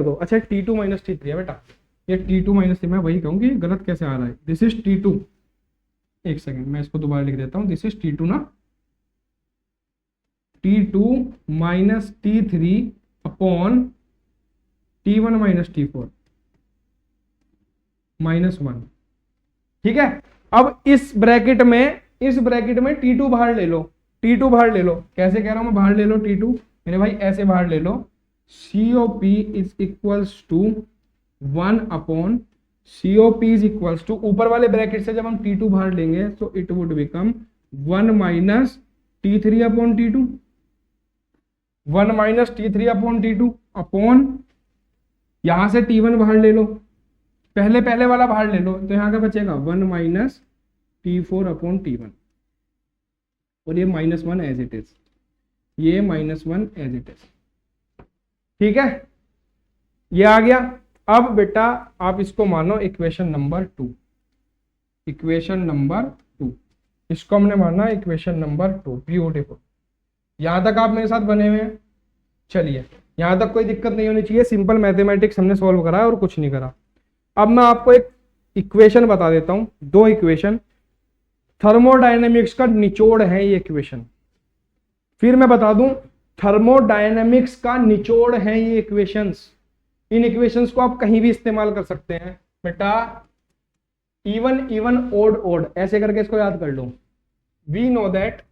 दो, अच्छा T2 माइनस T3 है बेटा, ये T2 माइनस, मैं वही कहूंगी गलत कैसे आ रहा है। दिस इज T2, एक सेकंड मैं इसको दोबारा लिख देता हूं, दिस इज T2 ना, T2 minus T3 upon T1 minus T4 minus 1, ठीक है। अब इस ब्रैकेट में T2 बाहर ले लो, कैसे कह रहा हूं मैं, बाहर ले लो T2 मेरे भाई, ऐसे बाहर ले लो। COP is equals to 1 upon COP is equals to, ऊपर वाले ब्रैकेट से जब हम T2 बाहर लेंगे तो it would become 1 minus T3 upon T2, 1 minus T3 upon T2 upon, यहां से T1 बाहर ले लो, पहले पहले वाला बाहर ले लो, तो यहाँ का बचेगा 1 माइनस T4 अपॉन T1, और ये -1 एज इट इज, ये -1 एज इट इज। ठीक है, ये आ गया। अब बेटा आप इसको मानो इक्वेशन नंबर 2, इक्वेशन नंबर 2, इसको हमने माना इक्वेशन नंबर 2। ब्यूटीफुल, यहां तक आप मेरे साथ बने हुए हैं। चलिए, यहां तक कोई दिक्कत नहीं होनी चाहिए, सिंपल मैथमेटिक्स हमने सॉल्व करा है और कुछ नहीं करा। अब मैं आपको एक इक्वेशन बता देता हूं, दो इक्वेशन, थर्मोडायनेमिक्स का निचोड़ है ये इक्वेशन। फिर मैं बता दूं, थर्मोडायनेमिक्स का निचोड़ है ये इक्वेशंस। इन इक्वेशंस को आप कहीं भी इस्तेमाल कर सकते हैं बेटा। इवन इवन ओड ओड ऐसे करके इसको याद कर लो। We know that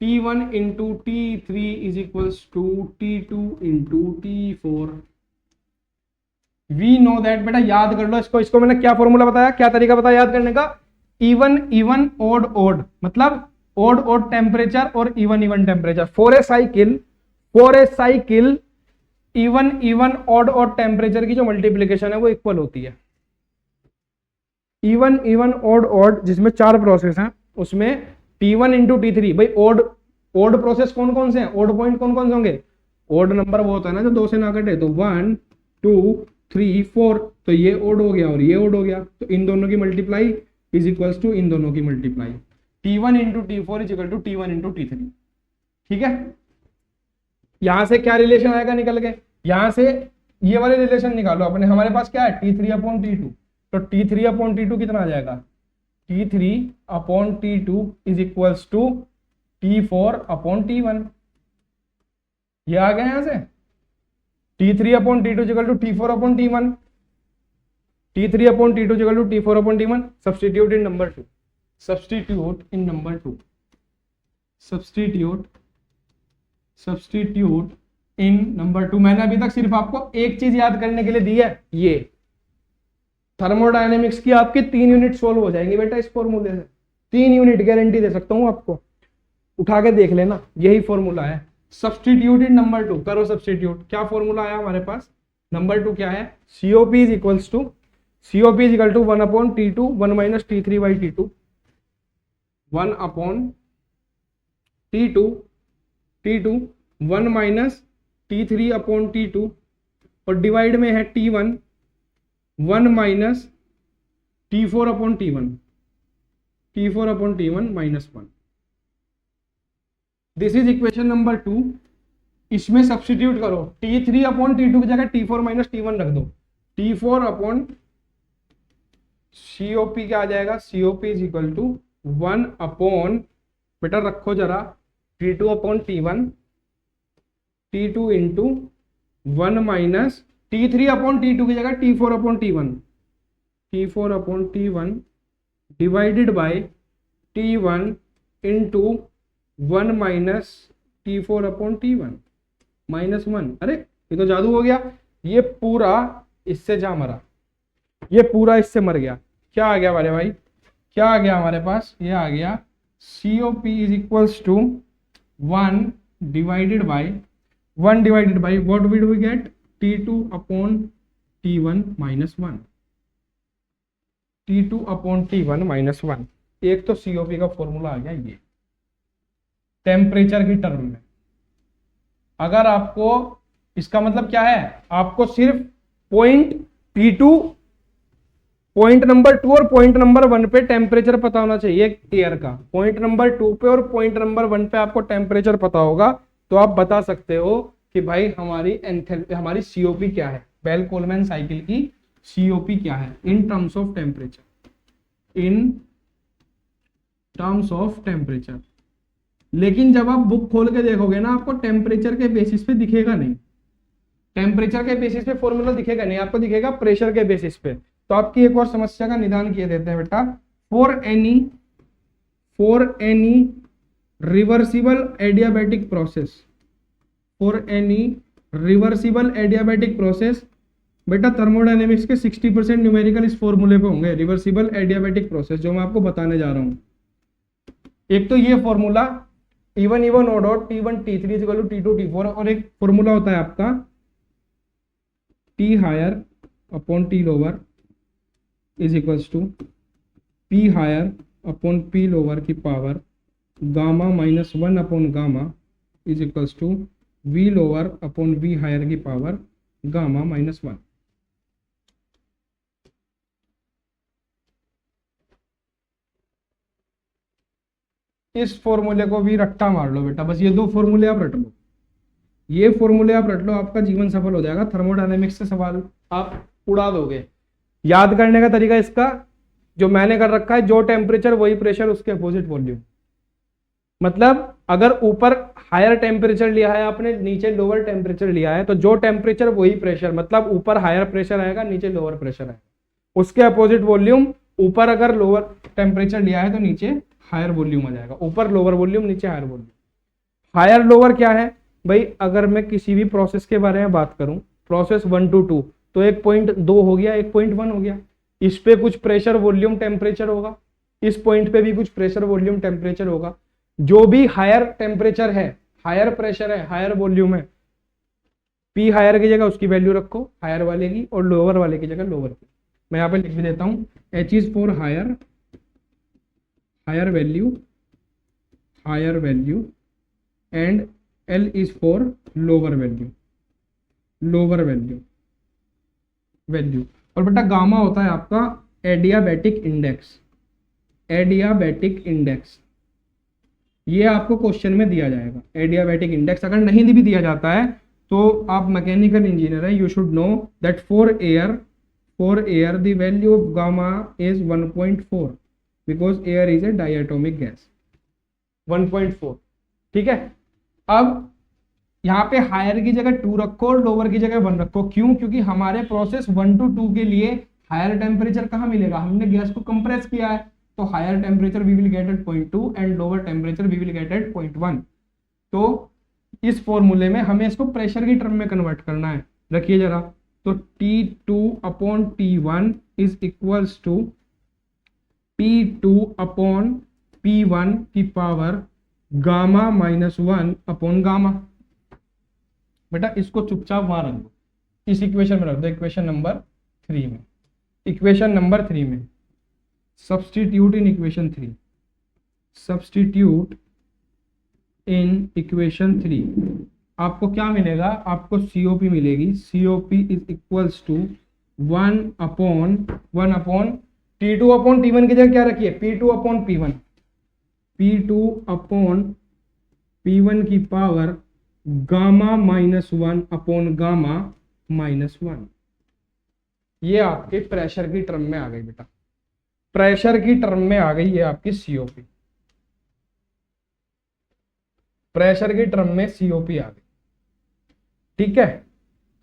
T1 into T3 is equals to T2 into T4। We know that, बेटा याद कर लो इसको मैंने क्या फॉर्मूला बताया, क्या तरीका बताया याद करने का। इवन इवन ओड ओड, मतलब ओड ओड टेम्परेचर और even even temperature. For a cycle even even odd odd temperature की जो मल्टीप्लीकेशन है वो इक्वल होती है। इवन इवन ओड ओड जिसमें 4 प्रोसेस हैं, उसमें T1 इंटू T3, भाई ओड प्रोसेस कौन कौन से हैं, ओड पॉइंट कौन कौन से होंगे, ओड नंबर वो होता है ना जो 2 से ना कटे, तो 1 2 3 4, तो ये ओड हो गया और ये ओड हो गया, तो इन दोनों की मल्टीप्लाई इज इक्वल्स टू इन दोनों की multiply. T1 into T4 is equal to T1 into T3। ठीक है, यहां से क्या रिलेशन आएगा निकल के, यहां से ये वाले रिलेशन निकालो अपने। हमारे पास क्या है, T3 अपॉन T2, तो T3 अपॉन T2 कितना आ जाएगा, T3 upon T2 is equals to T4 upon T1। ये आ गया यहां से, T3 upon T2 is equal to T4 upon T1, T3 upon T2 is equal to T4 upon T1। Substitute in number 2, substitute in number 2, substitute in number 2। मैंने अभी तक सिर्फ आपको एक चीज याद करने के लिए दी है, ये थर्मोडायनेमिक्स की आपकी 3 यूनिट सोल्व हो जाएंगी बेटा इस फॉर्मूले से। 3 यूनिट गारंटी दे सकता हूं आपको, उठा के देख लेना, यही फॉर्मूला है। सब्स्टिट्यूट इन नंबर 2, करो सब्स्टिट्यूट। क्या फॉर्मूला आया हमारे पास, नंबर 2 क्या है, COP is equals to 1 upon T2 1 minus T3 by T2, 1 upon T2 1 minus T3 upon T2, और डिवाइड में है T1 1 minus T4 upon T1 minus 1। This is equation number 2। इसमें सब्स्टिट्यूट करो, T3 अपॉन T2 की जगह T4 minus T1 रख दो, T4 upon COP क्या आ जाएगा, COP is equal to 1 upon, बेटा रखो जरा, T2 upon T1, T2 into 1 minus T3 upon T2 की जगह T4 upon T1 divided by T1 into 1 minus T4 upon T1 minus 1। अरे ये तो जादू हो गया, ये पूरा इससे जा मरा, ये पूरा इससे मर गया। क्या आ गया हमारे भाई, क्या आ गया हमारे पास, ये आ गया COP is equals to 1 divided by what will we get, T2 upon T1 minus 1, T2 upon T1 minus 1। एक तो COP का फॉर्मूला आ गया ये टेम्परेचर की टर्म में। अगर आपको, इसका मतलब क्या है, आपको सिर्फ पॉइंट T2, पॉइंट नंबर 2 और पॉइंट नंबर 1 पे टेम्परेचर पता होना चाहिए एयर का। पॉइंट नंबर 2 पे और पॉइंट नंबर 1 पे आपको टेम्परेचर पता होगा, तो आप बता सकते हो कि भाई हमारी COP क्या है, बेल कोलमैन साइकिल की COP क्या है इन टर्म्स ऑफ टेम्परेचर। लेकिन जब आप बुक खोल के देखोगे ना, आपको टेम्परेचर के बेसिस पे दिखेगा नहीं, टेम्परेचर के बेसिस पे फॉर्मूला दिखेगा नहीं, आपको दिखेगा प्रेशर के बेसिस पे। तो आपकी एक और समस्या का निदान किए देते हैं बेटा। For any reversible adiabatic process, for any reversible adiabatic process. बेटा थर्मोडायनेमिक्स के 60% न्यूमेरिकल इस फॉर्मूले पे होंगे, रिवर्सिबल एडियाबैटिक प्रोसेस, जो मैं आपको बताने जा रहा हूं। एक तो ये formula T1 E1 O dot T1 T3 is equal to T2 T4, और एक फॉर्मूला होता है आपका T higher upon T lower is equals to P higher upon P lower की power gamma minus 1 upon gamma is equals to V lower upon V higher की power gamma minus 1। इस फॉर्मूले को भी रट्टा मार लो बेटा, बस ये दो फॉर्मूले आप रट लो, ये फॉर्मूले आप रट लो, आपका जीवन सफल हो जाएगा। थर्मोडायनेमिक्स से सवाल आप उड़ा दोगे। याद करने का तरीका इसका जो मैंने कर रखा है, जो टेम्परेचर वही प्रेशर उसके अपोजिट वॉल्यूम। मतलब अगर ऊपर हायर टेम्परेचर लिया है आपने, नीचे लोअर टेम्परेचर लिया है, तो जो टेम्परेचर वही प्रेशर, मतलब ऊपर हायर प्रेशर आएगा, नीचे लोअर प्रेशर आएगा, उसके अपोजिट वॉल्यूम। ऊपर अगर लोअर टेम्परेचर लिया है तो नीचे हायर वॉल्यूम आ जाएगा, ऊपर लोअर वॉल्यूम, नीचे हायर वॉल्यूम। हायर लोअर क्या है भाई, अगर मैं किसी भी प्रोसेस के बारे में बात करूं, प्रोसेस 1 to 2, तो 1.2 हो गया, 1.1 हो गया, इस पे कुछ प्रेशर वॉल्यूम टेम्परेचर होगा, इस पॉइंट पे भी कुछ प्रेशर वॉल्यूम टेम्परेचर होगा। जो भी हायर टेम्परेचर है, हायर प्रेशर है, हायर वॉल्यूम है, पी हायर की जगह उसकी वैल्यू रखो हायर वाले की, और लोअर वाले की जगह लोअर की। मैं यहाँ पे लिख भी देता हूँ, H is for higher, higher value, higher value, and L is for lower value, lower value, value. और बेटा गामा होता है आपका एडियाबैटिक इंडेक्स, एडियाबैटिक इंडेक्स। ये आपको क्वेश्चन में दिया जाएगा, एडियाबैटिक इंडेक्स। अगर नहीं भी दिया जाता है तो आप मैकेनिकल इंजीनियर है, you should know that for air the value of gamma is 1.4 because air is a diatomic gas, 1.4। ठीक है, अब यहाँ पे हायर की जगह 2 रखो और लोअर की जगह 1 रखो। क्यों? क्योंकि हमारे प्रोसेस 1 to 2 के लिए हायर टेम्परेचर कहाँ मिलेगा, हमने गैस को कंप्रेस किया है, तो higher temperature we will get at 0.2 and lower temperature we will get at 0.1। तो इस फॉर्मूले में हमें इसको प्रेशर की टर्म में कन्वर्ट करना है। रखिए जरा, तो T2 upon T1 is equals to P2 upon P1 की power gamma minus 1 upon gamma. बेटा इसको चुपचाप वहां रख दो, इस इक्वेशन में रख दो, इक्वेशन नंबर 3 में, इक्वेशन नंबर 3 में substitute in equation 3, substitute in equation 3। आपको क्या मिलेगा, आपको COP मिलेगी, COP is equals to 1 upon T2 upon T1 की जगह क्या रखिए, P2 upon P1, P2 upon P1 की power gamma minus 1 upon gamma minus 1। ये आपके प्रेशर की टर्म में आ गई बेटा, प्रेशर की टर्म में आ गई ये आपकी COP, प्रेशर की टर्म में COP आ गई। ठीक है,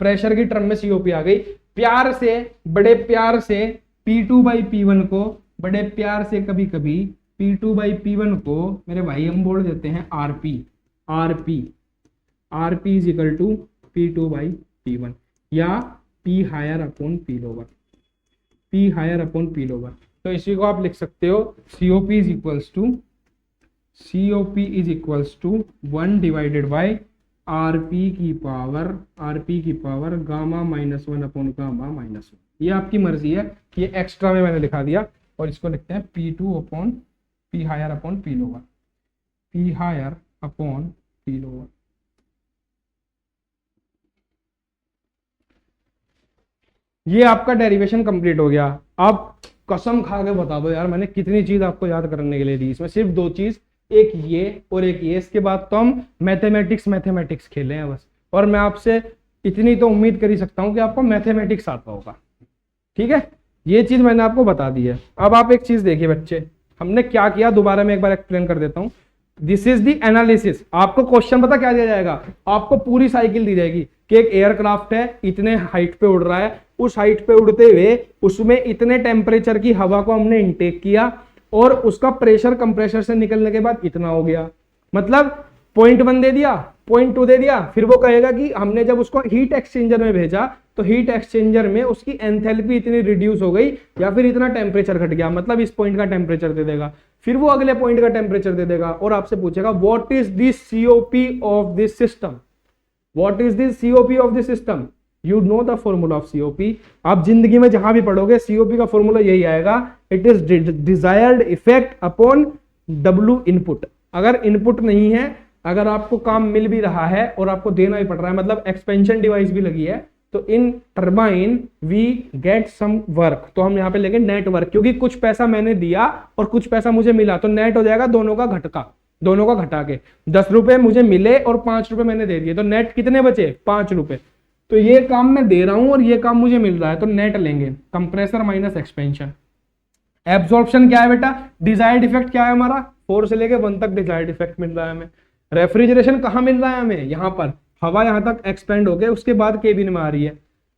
प्रेशर की टर्म में COP आ गई। प्यार से, बड़े प्यार से P2 बाई P1 को, बड़े प्यार से कभी कभी P2 बाई P1 को मेरे भाई हम बोल देते हैं RP is equal to P2 by P1 या P higher upon P lower, P higher upon P lower. तो इसी को आप लिख सकते हो COP is equals to 1 divided by RP की power gamma minus 1 upon gamma minus 1। ये आपकी मर्जी है, ये एक्स्ट्रा में मैंने लिखा दिया, और इसको लिखते हैं P2 upon P higher upon P lower, P higher upon P lower. ये आपका डेरिवेशन कंप्लीट हो गया। अब कसम खा के बता दो यार, मैंने कितनी चीज आपको याद करने के लिए दी, इसमें सिर्फ 2 चीज, एक ये और एक ये। इसके बाद तो हम मैथमेटिक्स खेले हैं बस, और मैं आपसे इतनी तो उम्मीद कर ही सकता हूं कि आपको मैथमेटिक्स आता होगा। ठीक है, ये चीज मैंने आपको बता दी है। अब आप एक चीज देखिए बच्चे, हमने क्या किया, दोबारा मैं एक बार एक्सप्लेन कर देता हूं। This is the analysis. आपको क्वेश्चन पता क्या दिया जाएगा, आपको पूरी साइकिल दी जाएगी कि एक एयरक्राफ्ट है, इतने हाइट पे उड़ रहा है, उस हाइट पे उड़ते हुए उसमें इतने टेम्परेचर की हवा को हमने इनटेक किया, और उसका प्रेशर कंप्रेसर से निकलने के बाद इतना हो गया। मतलब 0.1 दे दिया, 0.2 दे दिया, फिर वो कहेगा कि हमने जब उसको हीट एक्सचेंजर में भेजा तो हीट एक्सचेंजर में उसकी एंथैल्पी इतनी रिड्यूस हो गई या फिर इतना टेम्परेचर घट गया, मतलब इस पॉइंट का टेम्परेचर दे देगा। फिर वो अगले पॉइंट का टेम्परेचर दे देगा और आपसे पूछेगा what is this COP of this system, what is this COP of this system, you know the formula of COP. आप जिंदगी में जहां भी पढ़ोगे सीओपी का फॉर्मूला यही आएगा, it is desired effect upon W input. अगर इनपुट नहीं है, अगर आपको काम मिल भी रहा है और आपको देना ही पड़ रहा है, मतलब एक्सपेंशन डिवाइस भी लगी है, तो in turbine we get some work, तो हम यहाँ पे लेंगे नेट वर्क, क्योंकि कुछ पैसा मैंने दिया और कुछ पैसा मुझे मिला, तो नेट हो जाएगा दोनों का घटका, दोनों का घटा के 10 रुपए मुझे मिले और 5 रुपए मैंने दे दिए, तो नेट कितने बचे 5 रुपए। तो ये काम मैं दे रहा हूं और ये काम मुझे मिल रहा है, तो नेट लेंगे, कंप्रेसर माइनस एक्सपेंशन। एब्जॉर्प्शन क्या है बेटा, डिजायर्ड इफेक्ट क्या है हमारा, 4 से लेके 1 तक डिजायर्ड इफेक्ट मिल रहा है हमें। रेफ्रिजरेशन कहाँ मिल रहा है हमें, यहाँ पर हवा यहाँ तक एक्सपेंड हो गए, उसके बाद केबिन में आ रही है,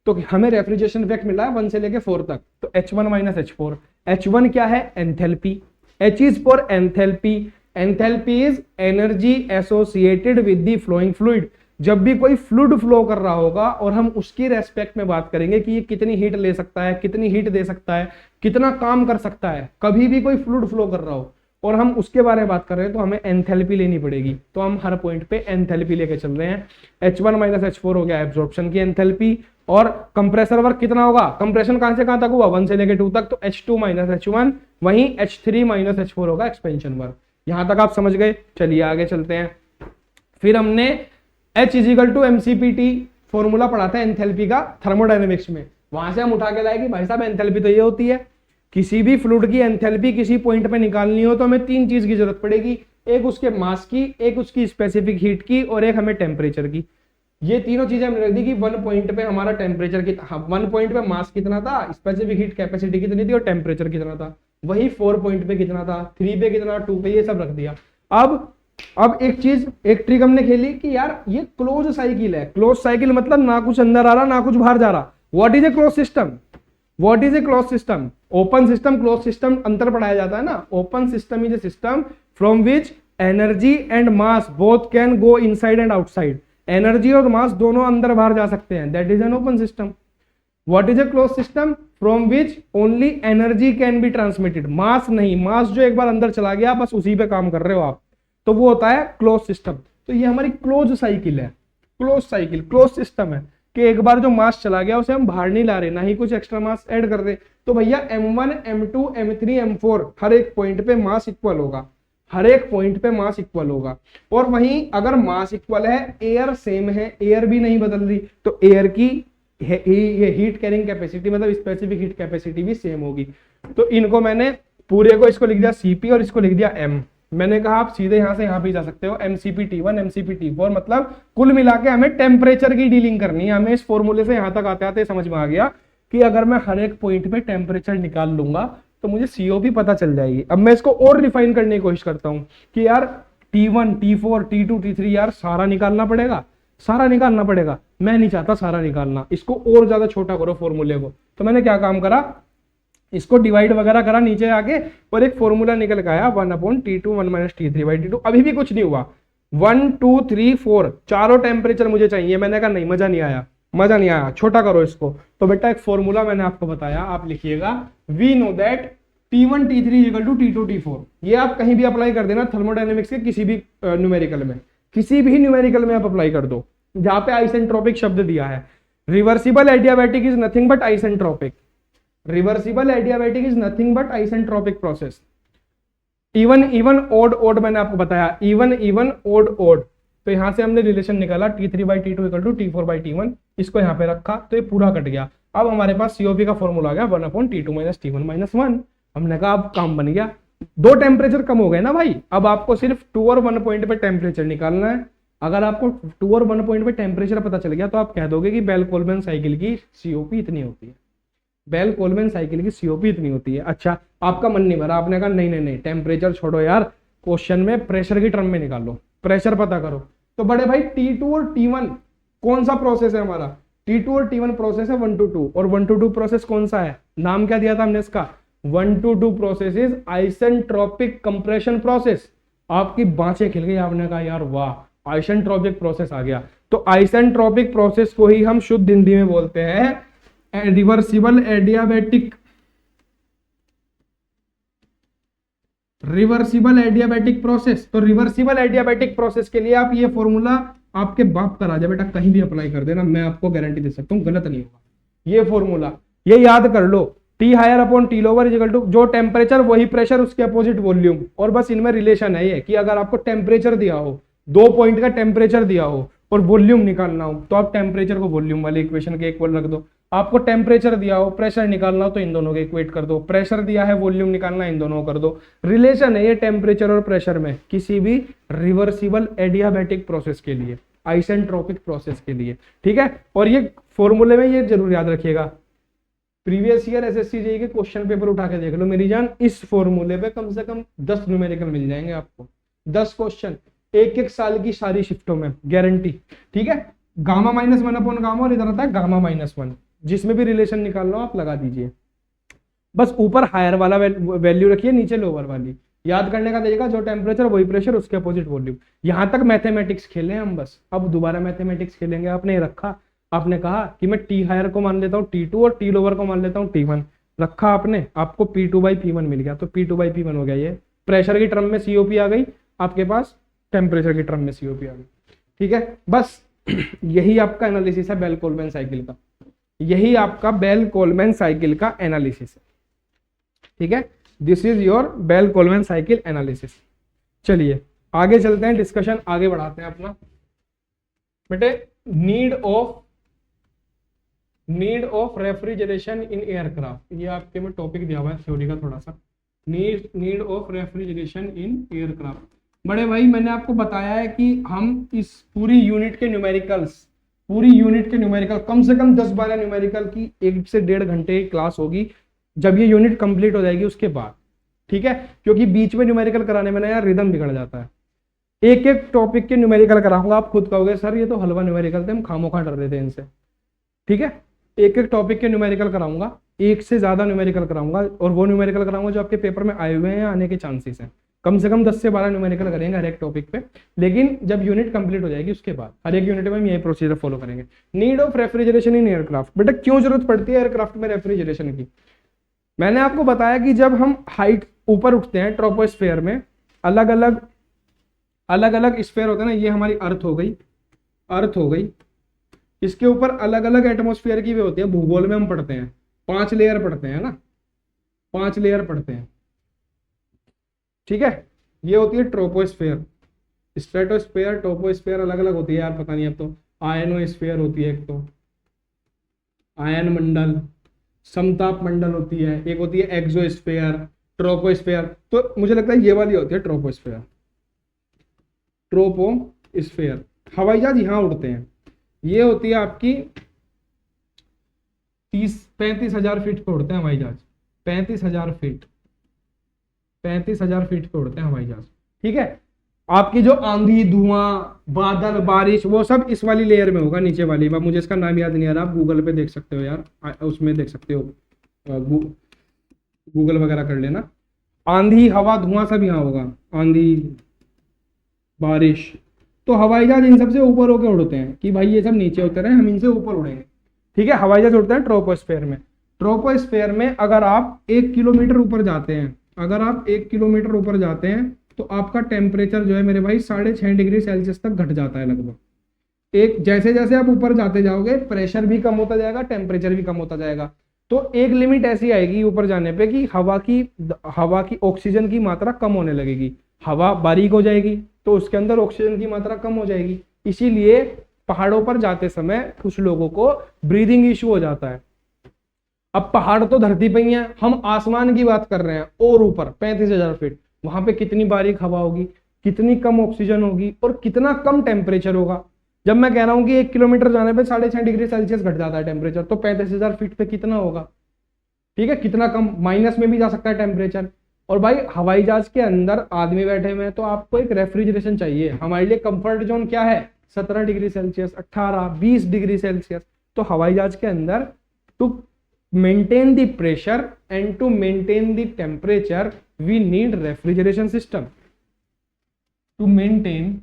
तो हमें रेफ्रिजरेशन इफेक्ट मिल रहा है 1 से लेके 4 तक, तो H1 माइनस H4। H1 क्या है, enthalpy, H is for enthalpy, enthalpy is energy associated with the flowing fluid. जब भी कोई फ्लूइड फ्लो कर रहा होगा और हम उसकी रेस्पेक्ट में बात करेंगे कि ये कितनी हीट ले सकता है, कितनी हीट दे सकता है, कितना काम कर सकता है, कभी भी कोई फ्लूइड फ्लो कर रहा हो और हम उसके बारे में बात कर रहे हैं, तो हमें एंथैल्पी लेनी पड़ेगी, तो हम हर पॉइंट पे एंथैल्पी लेके चल रहे हैं। H1 माइनस H4 हो गया एब्जॉर्प्शन की एंथैल्पी, और कंप्रेसर वर्क कितना होगा, कंप्रेशन कहां से कहां तक हुआ 1 से लेके 2 तक, तो H2 माइनस H1, वहीं H3 माइनस H4 होगा एक्सपेंशन वर्क। यहां तक आप समझ गए, चलिए आगे चलते हैं। फिर हमने H is equal to MCPT formula पढ़ा था एंथैल्पी का थर्मोडायनेमिक्स में, वहां से हम उठा के लाए कि भाई साहब एंथैल्पी तो ये होती है, किसी भी फ्लूइड की एंथैल्पी किसी पॉइंट पे निकालनी हो तो हमें 3 चीज की जरूरत पड़ेगी, एक उसके मास की, एक उसकी स्पेसिफिक हीट की, और एक हमें टेम्परेचर की। ये तीनों चीजें हमने रख दी कि 1 पॉइंट पे हमारा टेम्परेचर कितना, 1 पॉइंट पे मास कितना था, स्पेसिफिक हीट कैपेसिटी कितनी थी और टेम्परेचर कितना था, वही 4 पॉइंट पे कितना था, 3 पे कितना, 2 पे, ये सब रख दिया। अब एक चीज, एक ट्रिक हमने खेली कि यार ये क्लोज साइकिल है, क्लोज साइकिल मतलब ना कुछ अंदर आ रहा ना कुछ बाहर जा रहा। What is a close system, what is a close system, open system close system अंतर पढ़ाया जाता है ना। Open system is a system from which energy and mass both can go inside and outside, energy और mass दोनों अंदर बाहर जा सकते हैं, that is an open system. What is a close system, from which only energy can be transmitted, mass नहीं, mass जो एक बार अंदर चला गया बस उसी पे काम कर रहे हो आप, तो वो होता है क्लोज सिस्टम। तो ये हमारी क्लोज साइकिल है, क्लोज साइकिल, क्लोज सिस्टम है कि एक बार जो मास चला गया उसे हम बाहर नहीं ला रहे, ना ही कुछ एक्स्ट्रा मास ऐड कर रहे। तो भैया M1 M2 M3 M4 हर एक पॉइंट पे मास इक्वल होगा, हर एक पॉइंट पे मास इक्वल होगा। और वहीं अगर मास इक्वल है, एयर सेम है, एयर भी नहीं बदल रही, तो एयर की ये हीट कैरिंग कैपेसिटी मतलब स्पेसिफिक हीट कैपेसिटी भी सेम होगी। तो इनको मैंने पूरे को इसको लिख दिया CP और इसको लिख दिया M। मैंने कहा आप सीधे यहां से यहां भी जा सकते हो, MCP-T1 MCP-T4, मतलब कुल मिला के हमें टेम्परेचर की डीलिंग करनी है। हमें इस फॉर्मूले से यहां तक आते आते समझ में आ गया कि अगर मैं हर एक पॉइंट पे टेम्परेचर निकाल लूंगा तो मुझे COP पता चल जाएगी। अब मैं इसको और रिफाइन करने की कोशिश करता हूं कि यार T1 T4 T2 T3 यार सारा निकालना पड़ेगा, सारा निकालना पड़ेगा, मैं नहीं चाहता सारा निकालना, इसको और ज्यादा छोटा करो फॉर्मूले को। तो मैंने क्या काम करा, इसको डिवाइड वगैरह करा नीचे आके और एक फॉर्मूला निकल के आया 1/T2 1 - T3/T2। अभी भी कुछ नहीं हुआ, 1 2 3 4 चारों टेम्परेचर मुझे चाहिए। मैंने कहा नहीं, मजा नहीं आया, मजा नहीं आया, छोटा करो इसको। तो बेटा एक फॉर्मूला मैंने आपको बताया, आप लिखिएगा, we know that T1 T3 = T2 T4। ये आप कहीं भी अप्लाई कर देना थर्मोडायनेमिक्स के किसी भी न्यूमेरिकल में, किसी भी न्यूमेरिकल में आप अप्लाई कर दो जहां पे आइसेंट्रोपिक शब्द दिया है। Reversible adiabatic is nothing but isentropic, reversible adiabatic is nothing but isentropic process. Even odd मैंने आपको बताया, इवन ओड। तो यहां से हमने रिलेशन निकाला T3/T2 = T4/T1, इसको यहां पे रखा तो ये पूरा कट गया। अब हमारे पास COP का फॉर्मूला आ गया 1/T2 - T1 - 1। हमने कहा अब काम बन गया, 2 टेम्परेचर कम हो गए ना भाई। अब आपको सिर्फ 2 और 1 पॉइंट पे टेम्परेचर निकालना है। अगर आपको 2 और 1 पॉइंट पे टेम्परेचर पता चल गया तो आप कह दोगे कि बेल कोलमैन साइकिल की COP इतनी होती है, बेल कोलमैन साइकिल की COP इतनी होती है। अच्छा, आपका मन नहीं भरा, आपने कहा नहीं टेम्परेचर छोड़ो यार, क्वेश्चन में प्रेशर की टर्म में निकालो, प्रेशर पता करो। तो बड़े भाई T2 और T1 कौन सा प्रोसेस है हमारा, T2 और T1 प्रोसेस है 1 to 2, और 1 to 2 प्रोसेस कौन सा है, नाम क्या दिया था हमने इसका, 1 to 2 process is isentropic compression process. आपकी बाँचें खिल गई, आपने कहा यार वाह, आइसेंट्रोपिक प्रोसेस आ गया। तो आइसेंट्रोपिक प्रोसेस को ही हम शुद्ध हिंदी में बोलते हैं रिवर्सिबल एडियाबैटिक प्रोसेस। तो रिवर्सिबल एडियाबैटिक प्रोसेस के लिए आप ये फॉर्मूला आपके बाप का राजा बेटा कहीं भी अप्लाई कर देना, मैं आपको गारंटी दे सकता हूं गलत नहीं होगा। ये फॉर्मूला ये याद कर लो, T higher upon T lower equal to जो टेम्परेचर वही प्रेशर उसके अपोजिट वॉल्यूम। और बस इनमें रिलेशन है ये कि अगर आपको टेम्परेचर दिया हो, 2 पॉइंट का टेम्परेचर दिया हो और वॉल्यूम निकालना हो, तो आप टेम्परेचर को वॉल्यूम वाले इक्वेशन के इक्वल रख दो। आपको टेम्परेचर दिया हो, प्रेशर निकालना हो, तो इन दोनों के इक्वेट कर दो। प्रेशर दिया है, वॉल्यूम निकालना, इन दोनों को कर दो। रिलेशन है ये टेम्परेचर और प्रेशर में किसी भी रिवर्सिबल एडियाबैटिक प्रोसेस के लिए, आइसेंट्रोपिक प्रोसेस के लिए, ठीक है। और ये फॉर्मूले में ये जरूर याद रखिएगा, प्रीवियस ईयर एसएससी जेईई के क्वेश्चन पेपर उठा के देख लो मेरी जान, इस फॉर्मूले पे कम से कम 10 न्यूमेरिकल मिल जाएंगे आपको, 10 क्वेश्चन एक साल की सारी शिफ्टों में, गारंटी, ठीक है। गामा -1 अपॉन गामा और इधर आता है गामा -1, जिसमें भी रिलेशन निकालना हो आप लगा दीजिए। बस ऊपर हायर वाला वैल्यू रखिए, नीचे लोअर वाली। याद करने का तरीका, जो टेम्परेचर वही प्रेशर उसके अपोजिट वॉल्यूम। यहां तक मैथमेटिक्स खेले हम बस, अब दोबारा मैथमेटिक्स खेलेंगे। आपने रखा, आपने कहा कि मैं टी हायर को मान लेता हूँ T2 और टी लोअर को मान लेता हूँ T1, रखा आपने, आपको P2/P1 मिल गया, तो P2/P1 हो गया। ये प्रेशर की टर्म में COP आ गई आपके पास, टेम्परेचर की टर्म में COP आ गई, ठीक है। बस यही आपका एनालिसिस है बेल कोलमैन साइकिल का, यही आपका बेल कोलमैन साइकिल का एनालिसिस है, ठीक है। This is your Bell Coleman cycle analysis. चलिए आगे चलते हैं, डिस्कशन आगे बढ़ाते हैं अपना। बेटे need of refrigeration in aircraft, ये आपके में टॉपिक दिया हुआ है थ्योरी का थोड़ा सा। Need of refrigeration in aircraft. बड़े भाई मैंने आपको बताया है कि हम इस पूरी यूनिट के न्यूमेरिकल्स कम से कम 10-12 न्यूमेरिकल की 1 से 1.5 घंटे की क्लास होगी जब ये यूनिट कंप्लीट हो जाएगी उसके बाद, ठीक है। क्योंकि बीच में न्यूमेरिकल कराने में ना यार रिदम बिगड़ जाता है। एक एक टॉपिक के न्यूमेरिकल कराऊंगा, आप खुद कहोगे सर ये तो हलवा न्यूमेरिकल थे, हम खामोखा डर रहे थे इनसे, ठीक है। एक एक टॉपिक के न्यूमेरिकल कराऊंगा, 1 से ज्यादा न्यूमेरिकल कराऊंगा, और वो न्यूमेरिकल कराऊंगा जो आपके पेपर में आए हुए हैं या आने के चांसेस हैं। कम से कम 10 से 12 न्यूमेरिकल करेंगे हर एक टॉपिक पे, लेकिन जब यूनिट कंप्लीट हो जाएगी उसके बाद हर एक यूनिट में हम यही प्रोसीजर फॉलो करेंगे। Need of refrigeration in aircraft. बेटा क्यों जरूरत पड़ती है एयरक्राफ्ट में रेफ्रिजरेशन की? मैंने आपको बताया कि जब हम हाइट ऊपर उठते हैं ट्रोपोस्फेयर में, अलग अलग स्फेयर होते हैं ना, ये हमारी अर्थ हो गई, इसके ऊपर अलग अलग एटमॉस्फेयर की भी होती है। भूगोल में हम पढ़ते हैं 5 लेयर पढ़ते हैं ना, 5 लेयर पढ़ते हैं, ठीक है। ये होती है ट्रोपोस्फेयर, स्ट्रेटोस्फेयर, टोपोस्फेयर अलग अलग होती है यार, पता नहीं अब तो। आयनोस्फेयर होती है एक, तो आयन मंडल, समताप मंडल होती है, एक होती है एक्सोस्फेयर, ट्रोपोस्फेयर। तो मुझे लगता है ये वाली होती है ट्रोपोस्फेयर। हवाई जहाज यहाँ उड़ते हैं, ये होती है आपकी 35,000 फीट पे उड़ते हैं हवाई जहाज, 35,000 फीट पे उड़ते हैं हवाई जहाज, ठीक है। आपकी जो आंधी, धुआं, बादल, बारिश, वो सब इस वाली लेयर में होगा, नीचे वाली। मुझे इसका नाम याद नहीं आ रहा, आप गूगल पे देख सकते हो यार, उसमें देख सकते हो, गूगल वगैरह कर लेना। आंधी, हवा, धुआं सब यहाँ होगा, आंधी, बारिश। तो हवाई जहाज इन सबसे ऊपर होकर उड़ते हैं कि भाई ये सब नीचे उतर रहे हैं, हम इनसे ऊपर उड़ेंगे, ठीक है। हवाई जहाज उड़ते हैं ट्रोपोस्फेयर में। ट्रोपोस्फेयर में अगर आप 1 किलोमीटर ऊपर जाते हैं, तो आपका टेम्परेचर जो है मेरे भाई 6.5 डिग्री सेल्सियस तक घट जाता है लगभग। जैसे जैसे आप ऊपर जाते जाओगे प्रेशर भी कम होता जाएगा, टेम्परेचर भी कम होता जाएगा। तो एक लिमिट ऐसी आएगी ऊपर जाने पे कि हवा की ऑक्सीजन की मात्रा कम होने लगेगी, हवा बारीक हो जाएगी, तो उसके अंदर ऑक्सीजन की मात्रा कम हो जाएगी। इसीलिए पहाड़ों पर जाते समय कुछ लोगों को ब्रीदिंग इश्यू हो जाता है। अब पहाड़ तो धरती पे ही है, हम आसमान की बात कर रहे हैं और ऊपर 35,000 फीट, वहां पे कितनी बारीक हवा होगी, कितनी कम ऑक्सीजन होगी और कितना कम टेम्परेचर होगा। जब मैं कह रहा हूं कि 1 किलोमीटर जाने पे 6.5 डिग्री सेल्सियस घट जाता है टेम्परेचर, तो 35,000 फीट पे कितना होगा, ठीक है, कितना कम, माइनस में भी जा सकता है टेम्परेचर। और भाई हवाई जहाज के अंदर आदमी बैठे हुए हैं, तो आपको एक रेफ्रिजरेशन चाहिए। हमारे लिए कंफर्ट जोन क्या है? 17 डिग्री सेल्सियस, 18, 20 डिग्री सेल्सियस। तो हवाई जहाज के अंदर to maintain the pressure and to maintain the temperature we need refrigeration system. To maintain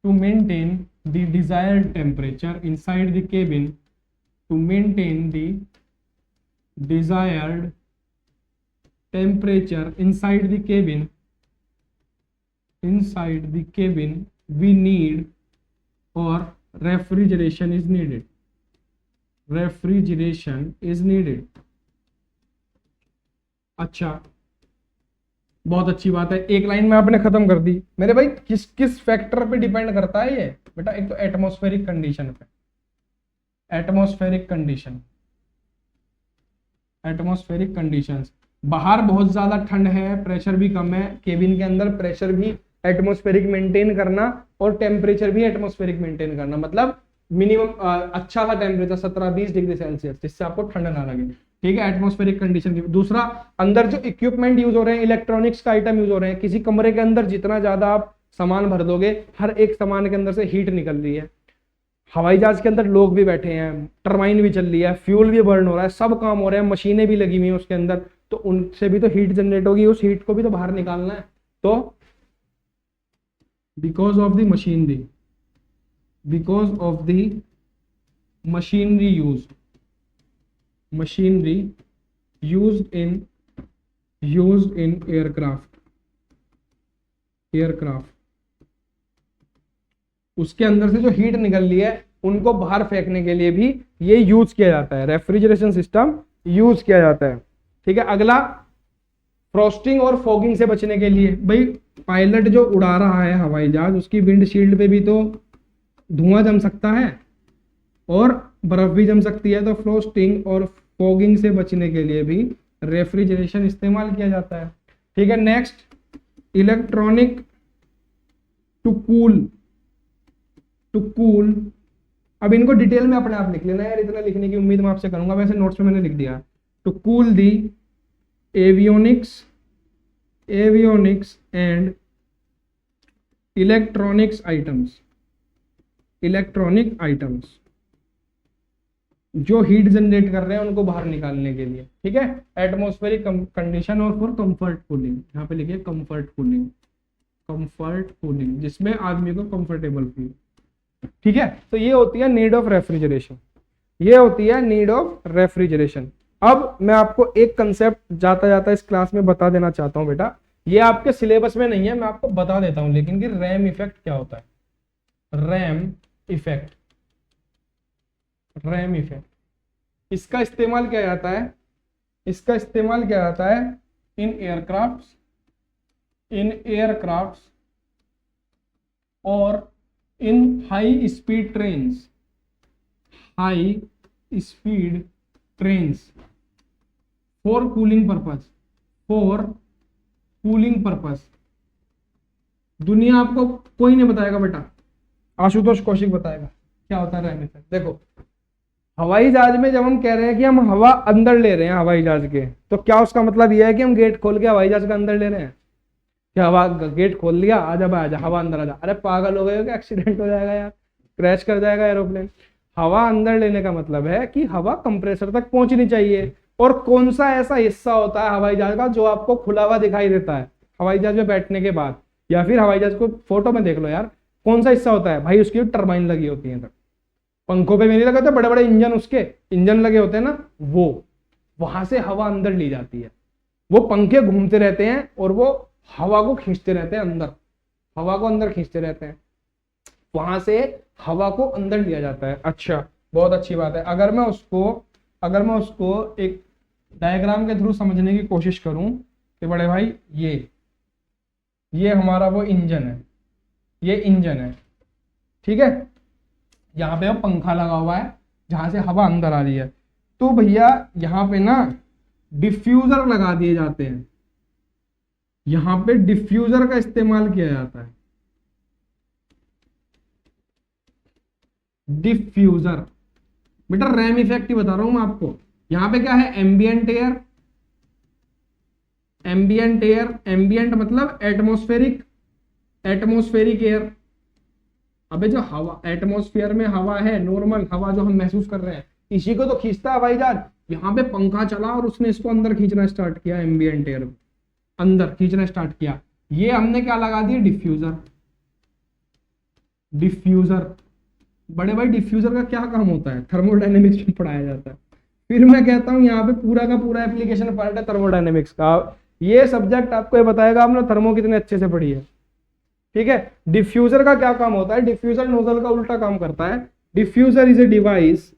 to maintain the desired temperature inside the cabin, to maintain the desired temperature inside the cabin, we need, or refrigeration is needed, अच्छा, बहुत अच्छी बात है, एक line में आपने खत्म कर दी मेरे भाई। किस किस फैक्टर पे डिपेंड करता है ये बेटा? एक तो एटमॉस्फेरिक कंडीशन पे, एटमॉस्फेरिक कंडीशंस, बाहर बहुत ज्यादा ठंड है, प्रेशर भी कम है, केबिन के अंदर प्रेशर भी एटमॉस्फेरिक मेंटेन करना और टेम्परेचर भी एटमॉस्फेरिक मेंटेन करना, मतलब मिनिमम अच्छा सा टेम्परेचर 17-20 डिग्री सेल्सियस, जिससे आपको ठंड ना लगे, ठीक है, एटमॉस्फेरिक कंडीशन की। दूसरा, अंदर जो इक्विपमेंट यूज हो रहे हैं, इलेक्ट्रॉनिक्स का आइटम यूज हो रहे हैं, किसी कमरे के अंदर जितना ज्यादा आप सामान भर दोगे, हर एक सामान के अंदर से हीट निकल रही है। हवाई जहाज के अंदर लोग भी बैठे हैं, टरबाइन भी चल रही है, फ्यूल भी बर्न हो रहा है, सब काम हो रहे हैं, मशीनें भी लगी हुई हैं उसके अंदर, तो उनसे भी तो हीट जनरेट होगी, उस हीट को भी तो बाहर निकालना है। तो because of the machinery used in aircraft, उसके अंदर से जो हीट निकल रही है उनको बाहर फेंकने के लिए भी ये यूज किया जाता है, रेफ्रिजरेशन सिस्टम यूज किया जाता है, ठीक है। अगला, फ्रॉस्टिंग और फॉगिंग से बचने के लिए, भाई पायलट जो उड़ा रहा है हवाई जहाज, उसकी विंडशील्ड पे भी तो धुआं जम सकता है और बर्फ भी जम सकती है, तो फ्रॉस्टिंग और फॉगिंग से बचने के लिए भी रेफ्रिजरेशन इस्तेमाल किया जाता है, ठीक है। नेक्स्ट, इलेक्ट्रॉनिक टू कूल, अब इनको डिटेल में अपने आप लिख लेना यार, इतना लिखने की उम्मीद मैं आपसे करूंगा, वैसे नोट्स में मैंने लिख दिया। To cool the avionics and electronic items जो हीट जनरेट कर रहे हैं उनको बाहर निकालने के लिए, ठीक है। एटमॉस्फेरिक कंडीशन और फॉर कंफर्ट कूलिंग, यहाँ पे लिखिए कंफर्ट कूलिंग, जिसमें आदमी को कंफर्टेबल फील, ठीक है। तो ये होती है नीड ऑफ रेफ्रिजरेशन, अब मैं आपको एक कंसेप्ट जाता जाता इस क्लास में बता देना चाहता हूं बेटा, ये आपके सिलेबस में नहीं है, मैं आपको बता देता हूं, लेकिन कि रैम इफेक्ट क्या होता है। रैम इफेक्ट, इसका इस्तेमाल किया जाता है इन एयरक्राफ्ट्स और इन high speed trains for cooling purpose. दुनिया आपको कोई नहीं बताएगा बेटा, आशुतोष कौशिक बताएगा क्या होता है रैम इफेक्ट। देखो, हवाई जहाज में जब हम कह रहे हैं कि हम हवा अंदर ले रहे हैं हवाई जहाज के, तो क्या उसका मतलब यह है कि हम गेट खोल के हवाई जहाज का अंदर ले रहे हैं? क्या हवा गेट खोल लिया, आजा हवा अंदर आजा? अरे पागल हो गए हो क्या? एक्सीडेंट हो जाएगा यार, क्रैश कर जाएगा एरोप्लेन। हवा अंदर लेने का मतलब है कि हवा कंप्रेसर तक पहुंचनी चाहिए। और कौन सा ऐसा हिस्सा होता है हवाई जहाज का जो आपको खुला हुआ दिखाई देता है हवाई जहाज में बैठने के बाद, या फिर हवाई जहाज को फोटो में देख लो यार, कौन सा हिस्सा होता है भाई? उसकी टरबाइन लगी होती है, तक पंखों पे भी नहीं लगे, बड़े बड़े इंजन लगे होते हैं ना, वो वहां से हवा अंदर ली जाती है। वो पंखे घूमते रहते हैं और वो हवा को खींचते रहते हैं अंदर, हवा को अंदर खींचते रहते हैं, वहां से हवा को अंदर लिया जाता है। अच्छा, बहुत अच्छी बात है। अगर मैं उसको एक डायग्राम के थ्रू समझने की कोशिश करूं कि बड़े भाई ये हमारा वो इंजन है, ये इंजन है, ठीक है। यहाँ पे पंखा लगा हुआ है जहां से हवा अंदर आ रही है, तो भैया यहाँ पे ना डिफ्यूजर लगा दिए जाते हैं, यहाँ पे डिफ्यूजर का इस्तेमाल किया जाता है। डिफ्यूजर बेटा रैम इफेक्ट ही बता रहा हूं मैं आपको। यहाँ पे क्या है? एम्बियंट एम्बियंट मतलब एटमॉस्फेरिक एयर। अबे जो हवा एटमॉस्फेयर में हवा है, नॉर्मल हवा जो हम महसूस कर रहे हैं, इसी को तो खींचता है हवाई जहाज। यहाँ पे पंखा चला और उसने इसको अंदर खींचना स्टार्ट किया, एम्बियंट एयर अंदर खींचना स्टार्ट किया। ये हमने क्या लगा दिया? डिफ्यूजर। डिफ्यूजर, बड़े भाई डिफ्यूजर का क्या काम होता है, थर्मोडायनेमिक्स में पढ़ाया जाता है। फिर मैं कहता हूँ यहाँ पे पूरा का पूरा एप्लीकेशन पार्ट है थर्मोडायनेमिक्स का। ये सब्जेक्ट आपको ये बताएगा आपने थर्मो कितने अच्छे से पढ़ी है, ठीक है। डिफ्यूजर का क्या काम होता है, डिफ्यूजर नोजल का उल्टा काम करता है। Diffuser is a device,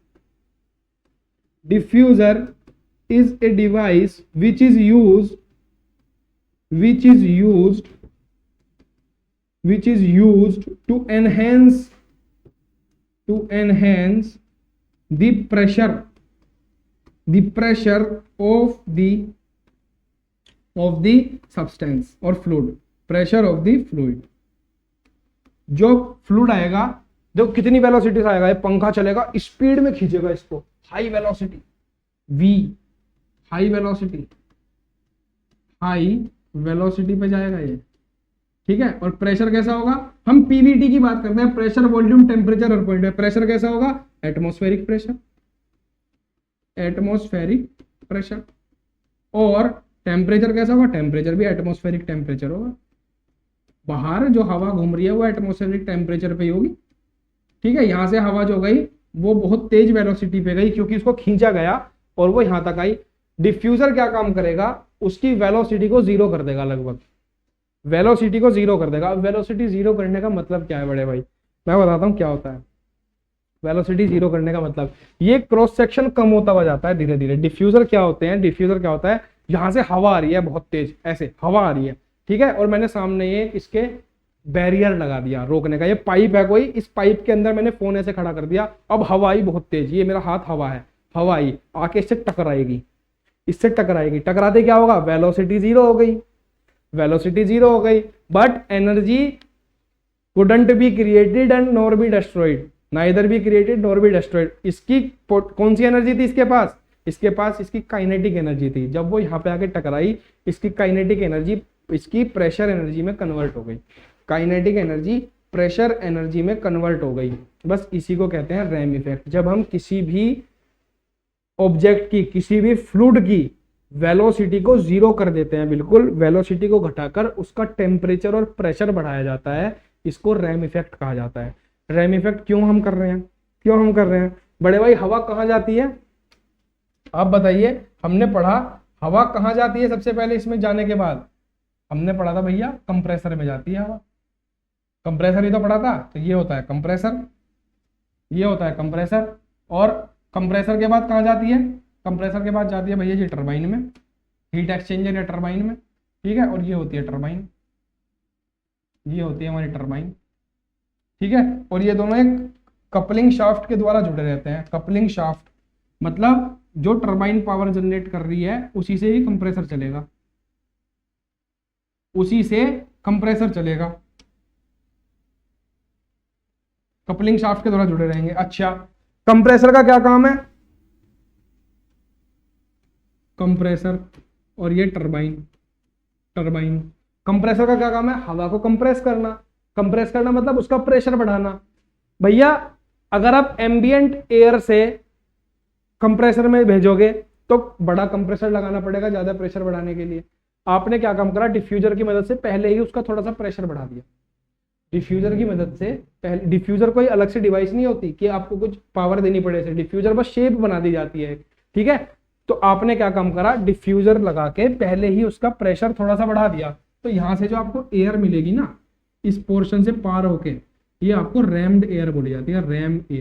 diffuser is a device which is used to enhance the pressure of the substance or fluid, pressure of the fluid। जो फ्लूइड आएगा, जो कितनी वेलोसिटी से आएगा, ये पंखा चलेगा स्पीड में खींचेगा इसको, high velocity v, high velocity पे जाएगा ये, ठीक है। और प्रेशर कैसा होगा, हम पीवीटी की बात करते हैं, प्रेशर वॉल्यूम टेम्परेचर और पॉइंट है। प्रेशर कैसा होगा, एटमॉस्फेरिक प्रेशर। और टेम्परेचर कैसा होगा, टेम्परेचर भी एटमॉस्फेरिक टेम्परेचर होगा। बाहर जो हवा घूम रही है वो एटमॉस्फेरिक टेम्परेचर पे ही होगी, ठीक है। यहां से हवा जो गई वो बहुत तेज वेलोसिटी पे गई क्योंकि उसको खींचा गया और वो यहां तक आई। डिफ्यूजर क्या काम करेगा, उसकी वेलोसिटी को जीरो कर देगा, लगभग वेलोसिटी को जीरो कर देगा। वेलोसिटी जीरो करने का मतलब क्या है बड़े भाई, मैं बताता हूं क्या होता है वेलोसिटी जीरो करने का मतलब। ये क्रॉस सेक्शन कम होता हुआ जाता है धीरे धीरे। डिफ्यूजर क्या होते हैं, डिफ्यूजर क्या होता है, यहां से हवा आ रही है बहुत तेज, ऐसे हवा आ रही है, ठीक है। और मैंने सामने ये इसके बैरियर लगा दिया रोकने का, ये पाइप है कोई, इस पाइप के अंदर मैंने फोन ऐसे खड़ा कर दिया। अब हवा आई बहुत तेज, ये मेरा हाथ हवा है, हवा आई आके इससे टकराएगी, टकराते क्या होगा, वेलोसिटी जीरो हो गई, but energy couldn't be created and nor be destroyed, neither be created nor be destroyed। इसकी कौन सी एनर्जी थी इसके पास इसकी काइनेटिक एनर्जी थी। जब वो यहाँ पे आके टकराई, इसकी काइनेटिक एनर्जी इसकी प्रेशर एनर्जी में कन्वर्ट हो गई, काइनेटिक एनर्जी प्रेशर एनर्जी में कन्वर्ट हो गई। बस इसी को कहते हैं रैम इफेक्ट। जब हम किसी भी ऑब्जेक्ट की, किसी भी फ्लूइड की वेलोसिटी को जीरो कर देते हैं, बिल्कुल वेलोसिटी को घटाकर उसका टेम्परेचर और प्रेशर बढ़ाया जाता है, इसको रैम इफेक्ट कहा जाता है। रैम इफेक्ट क्यों हम कर रहे हैं बड़े भाई, हवा कहाँ जाती है आप बताइए। हमने पढ़ा हवा कहाँ जाती है, सबसे पहले इसमें जाने के बाद हमने पढ़ा था भैया कंप्रेसर में जाती है हवा, कंप्रेसर ही तो पढ़ा था। तो ये होता है कंप्रेसर, और कंप्रेसर के बाद कहाँ जाती है, कंप्रेसर के बाद जाती है भैया जी टरबाइन में, हीट एक्सचेंजर या टरबाइन में, ठीक है। और ये होती है टरबाइन, ये होती है हमारी टरबाइन, ठीक है। और ये दोनों एक कपलिंग शाफ्ट के द्वारा जुड़े रहते हैं। कपलिंग शाफ्ट मतलब जो टरबाइन पावर जनरेट कर रही है उसी से ही कंप्रेसर चलेगा, कपलिंग शाफ्ट के द्वारा जुड़े रहेंगे। अच्छा, कंप्रेसर का क्या काम है, कंप्रेसर और ये टरबाइन, कंप्रेसर का क्या काम है, हवा को कंप्रेस करना मतलब उसका प्रेशर बढ़ाना। भैया अगर आप एम्बिएंट एयर से कंप्रेसर में भेजोगे तो बड़ा कंप्रेसर लगाना पड़ेगा ज्यादा प्रेशर बढ़ाने के लिए। आपने क्या काम करा, डिफ्यूजर की मदद से पहले ही उसका थोड़ा सा प्रेशर बढ़ा दिया। डिफ्यूजर की मदद से पहले, डिफ्यूजर कोई अलग से डिवाइस नहीं होती कि आपको कुछ पावर देनी पड़े इसे, डिफ्यूजर बस शेप बना दी जाती है, ठीक है। तो आपने क्या काम करा, डिफ्यूजर लगा के पहले ही उसका प्रेशर थोड़ा सा बढ़ा दिया। तो यहां से जो आपको एयर मिलेगी ना, इस पोर्शन से पार होके, ये आपको रैम्ड एयर बोली जाती है, रैमिंग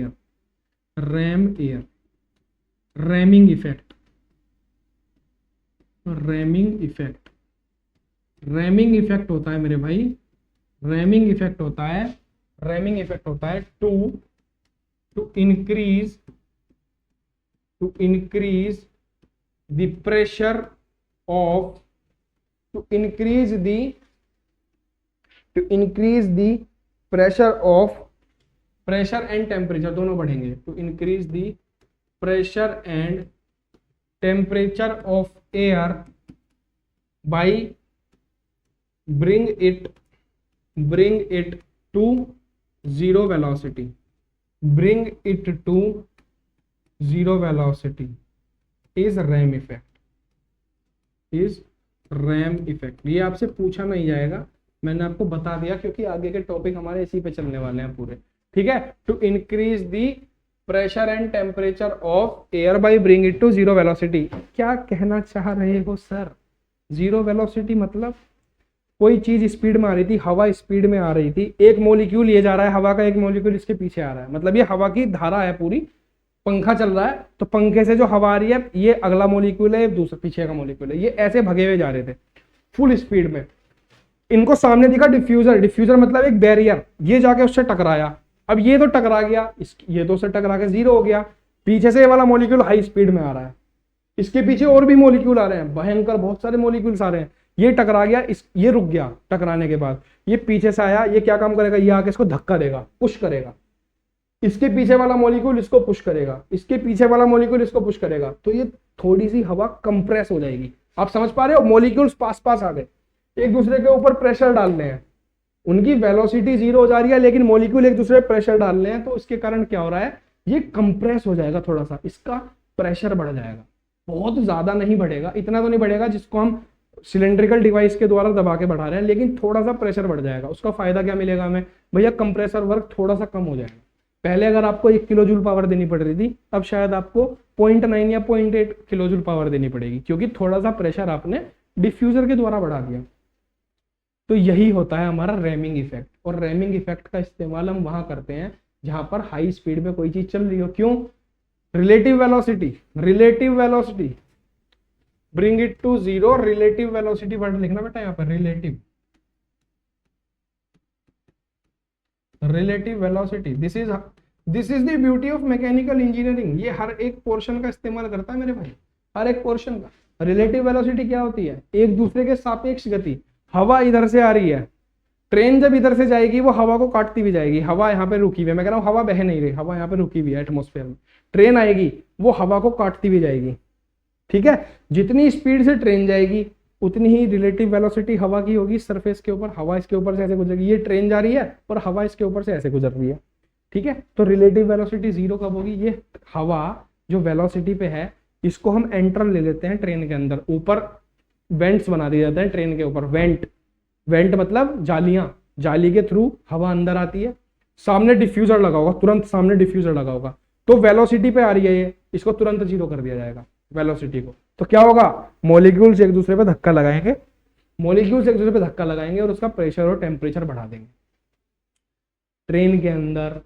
इफेक्ट होता है मेरे भाई, रैमिंग इफेक्ट होता है to increase the pressure of, to increase the pressure and temperature दोनों बढ़ेंगे, to increase the pressure and temperature of air by bring it to zero velocity, is RAM effect। ये आपसे पूछा नहीं जाएगा, मैंने आपको बता दिया क्योंकि आगे के टॉपिक हमारे इसी पे चलने वाले हैं पूरे। ठीक है, to increase the pressure and temperature of air by bring it to zero velocity. क्या कहना चाह रहे हो सर? जीरो वेलोसिटी मतलब कोई चीज स्पीड में आ रही थी, हवा स्पीड में आ रही थी, एक मोलिक्यूल ये जा रहा है हवा का, एक मोलिक्यूल इसके पीछे आ रहा है, मतलब ये हवा की धारा है पूरी, पंखा चल रहा है तो पंखे से जो हवा आ रही है ये अगला मोलिक्यूल है, दूसरा पीछे का मोलिक्यूल है, ये ऐसे भगे हुए जा रहे थे फुल स्पीड में। इनको सामने दिखा डिफ्यूजर, डिफ्यूजर मतलब एक बैरियर, ये जाके उससे टकराया, अब ये तो टकरा गया, ये तो उससे टकरा के जीरो हो गया। पीछे से ये वाला मोलिक्यूल हाई स्पीड में आ रहा है, इसके पीछे और भी मोलिक्यूल आ रहे हैं, भयंकर बहुत सारे मोलिक्यूल्स आ रहे हैं, ये टकरा गया, ये रुक गया, टकराने के बाद ये पीछे से आया, ये क्या काम करेगा, ये आके इसको धक्का देगा, पुश करेगा, इसके पीछे वाला मॉलिक्यूल इसको पुश करेगा, इसके पीछे वाला मॉलिक्यूल इसको पुश करेगा, तो ये थोड़ी सी हवा कंप्रेस हो जाएगी। आप समझ पा रहे हो, मॉलिक्यूल्स पास पास आ गए, एक दूसरे के ऊपर प्रेशर डाल रहे हैं, उनकी वेलोसिटी जीरो हो जा रही है लेकिन मॉलिक्यूल एक दूसरे पे प्रेशर डाल रहे हैं, तो इसके कारण क्या हो रहा है, ये कंप्रेस हो जाएगा, थोड़ा सा इसका प्रेशर बढ़ जाएगा, बहुत ज्यादा नहीं बढ़ेगा, इतना तो नहीं बढ़ेगा जिसको हम सिलेंड्रिकल डिवाइस के द्वारा दबा के बढ़ा रहे हैं, लेकिन थोड़ा सा प्रेशर बढ़ जाएगा। उसका फायदा क्या मिलेगा हमें, भैया कंप्रेसर वर्क थोड़ा सा कम हो जाएगा। पहले अगर आपको 1 किलो जूल पावर देनी पड़ रही थी, अब शायद आपको 0.9 या 0.8 किलो जूल पावर देनी पड़ेगी, क्योंकि थोड़ा सा प्रेशर आपने डिफ्यूजर के द्वारा बढ़ा दिया। तो यही होता है हमारा रैमिंग इफेक्ट, और रैमिंग इफेक्ट का इस्तेमाल हम वहां करते हैं जहां पर हाई स्पीड में कोई चीज चल रही हो। क्यों? Relative velocity bring it to zero, relative velocity word लिखना बेटा यहाँ पर, relative velocity. This is the beauty of mechanical engineering, ये हर एक पोर्शन का इस्तेमाल करता है मेरे भाई, हर एक पोर्शन का। रिलेटिव वेलोसिटी क्या होती है, एक दूसरे के सापेक्ष गति। हवा इधर से आ रही है, ट्रेन जब इधर से जाएगी वो हवा को काटती हुई जाएगी, हवा यहाँ पे रुकी हुई है, मैं कह रहा हूँ हवा बह नहीं रही, हवा यहाँ पे रुकी हुई है एटमोस्फेयर में, ट्रेन आएगी वो हवा को काटती हुई जाएगी। ठीक है, जितनी स्पीड से ट्रेन जाएगी उतनी ही रिलेटिव वेलोसिटी हवा की होगी सरफेस के ऊपर, हवा इसके ऊपर से ऐसे गुजरेगी, ये ट्रेन जा रही है और हवा इसके ऊपर से ऐसे गुजर रही है। ठीक है, तो रिलेटिव वेलोसिटी जीरो कब होगी, ये हवा जो वेलोसिटी पे है इसको हम एंटर ले लेते हैं ट्रेन के अंदर, ऊपर वेंट्स बना दिए जाते हैं ट्रेन के ऊपर, वेंट मतलब जालियां, जाली के थ्रू हवा अंदर आती है, सामने डिफ्यूजर लगा होगा, तुरंत सामने डिफ्यूजर लगा होगा, तो वेलोसिटी पे आ रही है ये, इसको तुरंत जीरो कर दिया जाएगा वेलोसिटी को। तो क्या होगा, मॉलिक्यूल्स एक दूसरे पे धक्का लगाएंगे, और उसका प्रेशर और टेम्परेचर बढ़ा देंगे। ट्रेन के अंदर,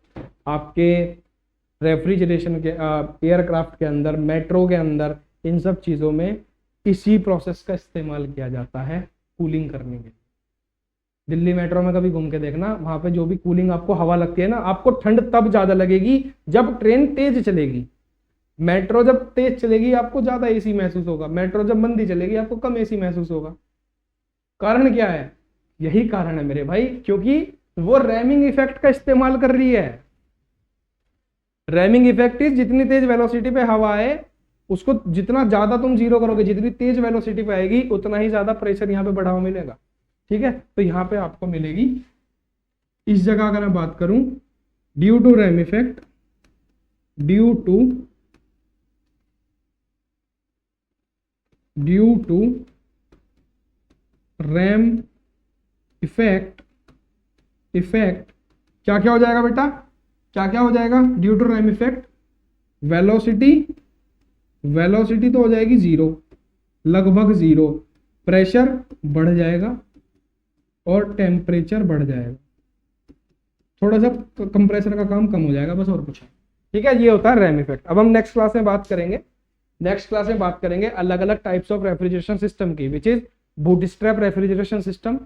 आपके रेफ्रिजरेशन के एयरक्राफ्ट के अंदर, मेट्रो के अंदर, इन सब चीजों में इसी प्रोसेस का इस्तेमाल किया जाता है कूलिंग करने के लिए। दिल्ली मेट्रो में कभी घूम के देखना, वहां पे जो भी कूलिंग आपको हवा लगती है ना, आपको ठंड तब ज्यादा लगेगी जब ट्रेन तेज चलेगी। मेट्रो जब तेज चलेगी आपको ज्यादा एसी महसूस होगा, मेट्रो जब मंदी चलेगी आपको कम एसी महसूस होगा। कारण क्या है, यही कारण है मेरे भाई, क्योंकि वो रैमिंग इफेक्ट का इस्तेमाल कर रही है। रैमिंग इफेक्ट इज, जितनी तेज वेलोसिटी पे हवा है उसको जितना ज्यादा तुम जीरो करोगे, जितनी तेज वेलोसिटी पे आएगी उतना ही ज्यादा प्रेशर यहाँ पे बढ़ावा मिलेगा। ठीक है, तो यहाँ पे आपको मिलेगी, इस जगह अगर मैं बात करूं, due to ram effect, due to ram effect क्या क्या हो जाएगा बेटा, क्या क्या हो जाएगा, due to ram effect, velocity तो हो जाएगी जीरो, लगभग जीरो, प्रेशर बढ़ जाएगा और टेम्परेचर बढ़ जाएगा, थोड़ा सा कंप्रेसर का काम कम हो जाएगा, बस और कुछ है। ठीक है, ये होता है रैम इफेक्ट। अब हम नेक्स्ट क्लास में बात करेंगे अलग अलग टाइप्स ऑफ रेफ्रिजरेशन सिस्टम की, which is bootstrap refrigeration system,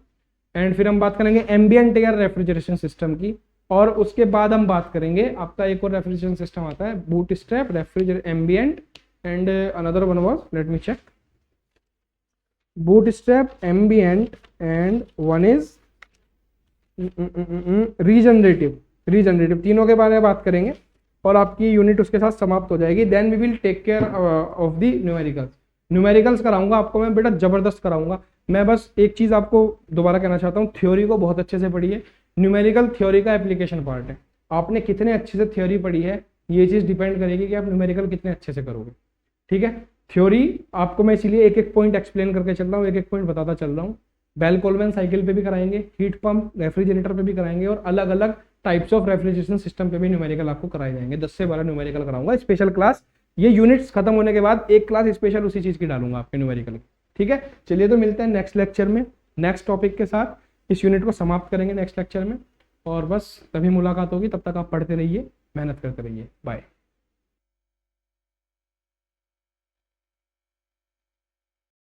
and फिर हम बात करेंगे एम्बिएंट एयर रेफ्रिजरेशन सिस्टम की, और उसके बाद हम बात करेंगे आपका एक और रेफ्रिजरेशन सिस्टम आता है bootstrap ambient, and another one was, let me check, bootstrap ambient and one is regenerative. तीनों के बारे में बात करेंगे और आपकी यूनिट उसके साथ समाप्त हो जाएगी। Then we will take care of the numericals कराऊंगा आपको मैं बेटा, जबरदस्त कराऊंगा। मैं बस एक चीज आपको दोबारा कहना चाहता हूँ, थ्योरी को बहुत अच्छे से पढ़िए, न्यूमेरिकल थ्योरी का एप्लीकेशन पार्ट है, आपने कितने अच्छे से थ्योरी पढ़ी है ये चीज डिपेंड करेगी कि आप न्यूमेरिकल कितने अच्छे से करोगे। ठीक है, थ्योरी आपको मैं इसीलिए एक एक पॉइंट एक्सप्लेन करके चल रहा हूँ, एक एक पॉइंट बताता चल रहा हूँ, बेल कोलमैन साइकिल पे भी कराएंगे, हीट पंप रेफ्रिजरेटर पे भी कराएंगे, और अलग अलग टाइप्स ऑफ रेफ्रिजरेशन सिस्टम पे भी न्यूमेरिकल आपको कराए जाएंगे। 10 से 12 न्यूमेरिकल कराऊंगा स्पेशल क्लास। ये यूनिट्स खत्म होने के बाद एक क्लास स्पेशल उसी चीज की डालूंगा आपके न्यूमेरिकल की। ठीक है, चलिए तो मिलते हैं नेक्स्ट लेक्चर में नेक्स्ट टॉपिक के साथ। इस यूनिट को समाप्त करेंगे नेक्स्ट लेक्चर में, और बस तभी मुलाकात होगी। तब तक आप पढ़ते रहिए, मेहनत करते रहिए। बाय।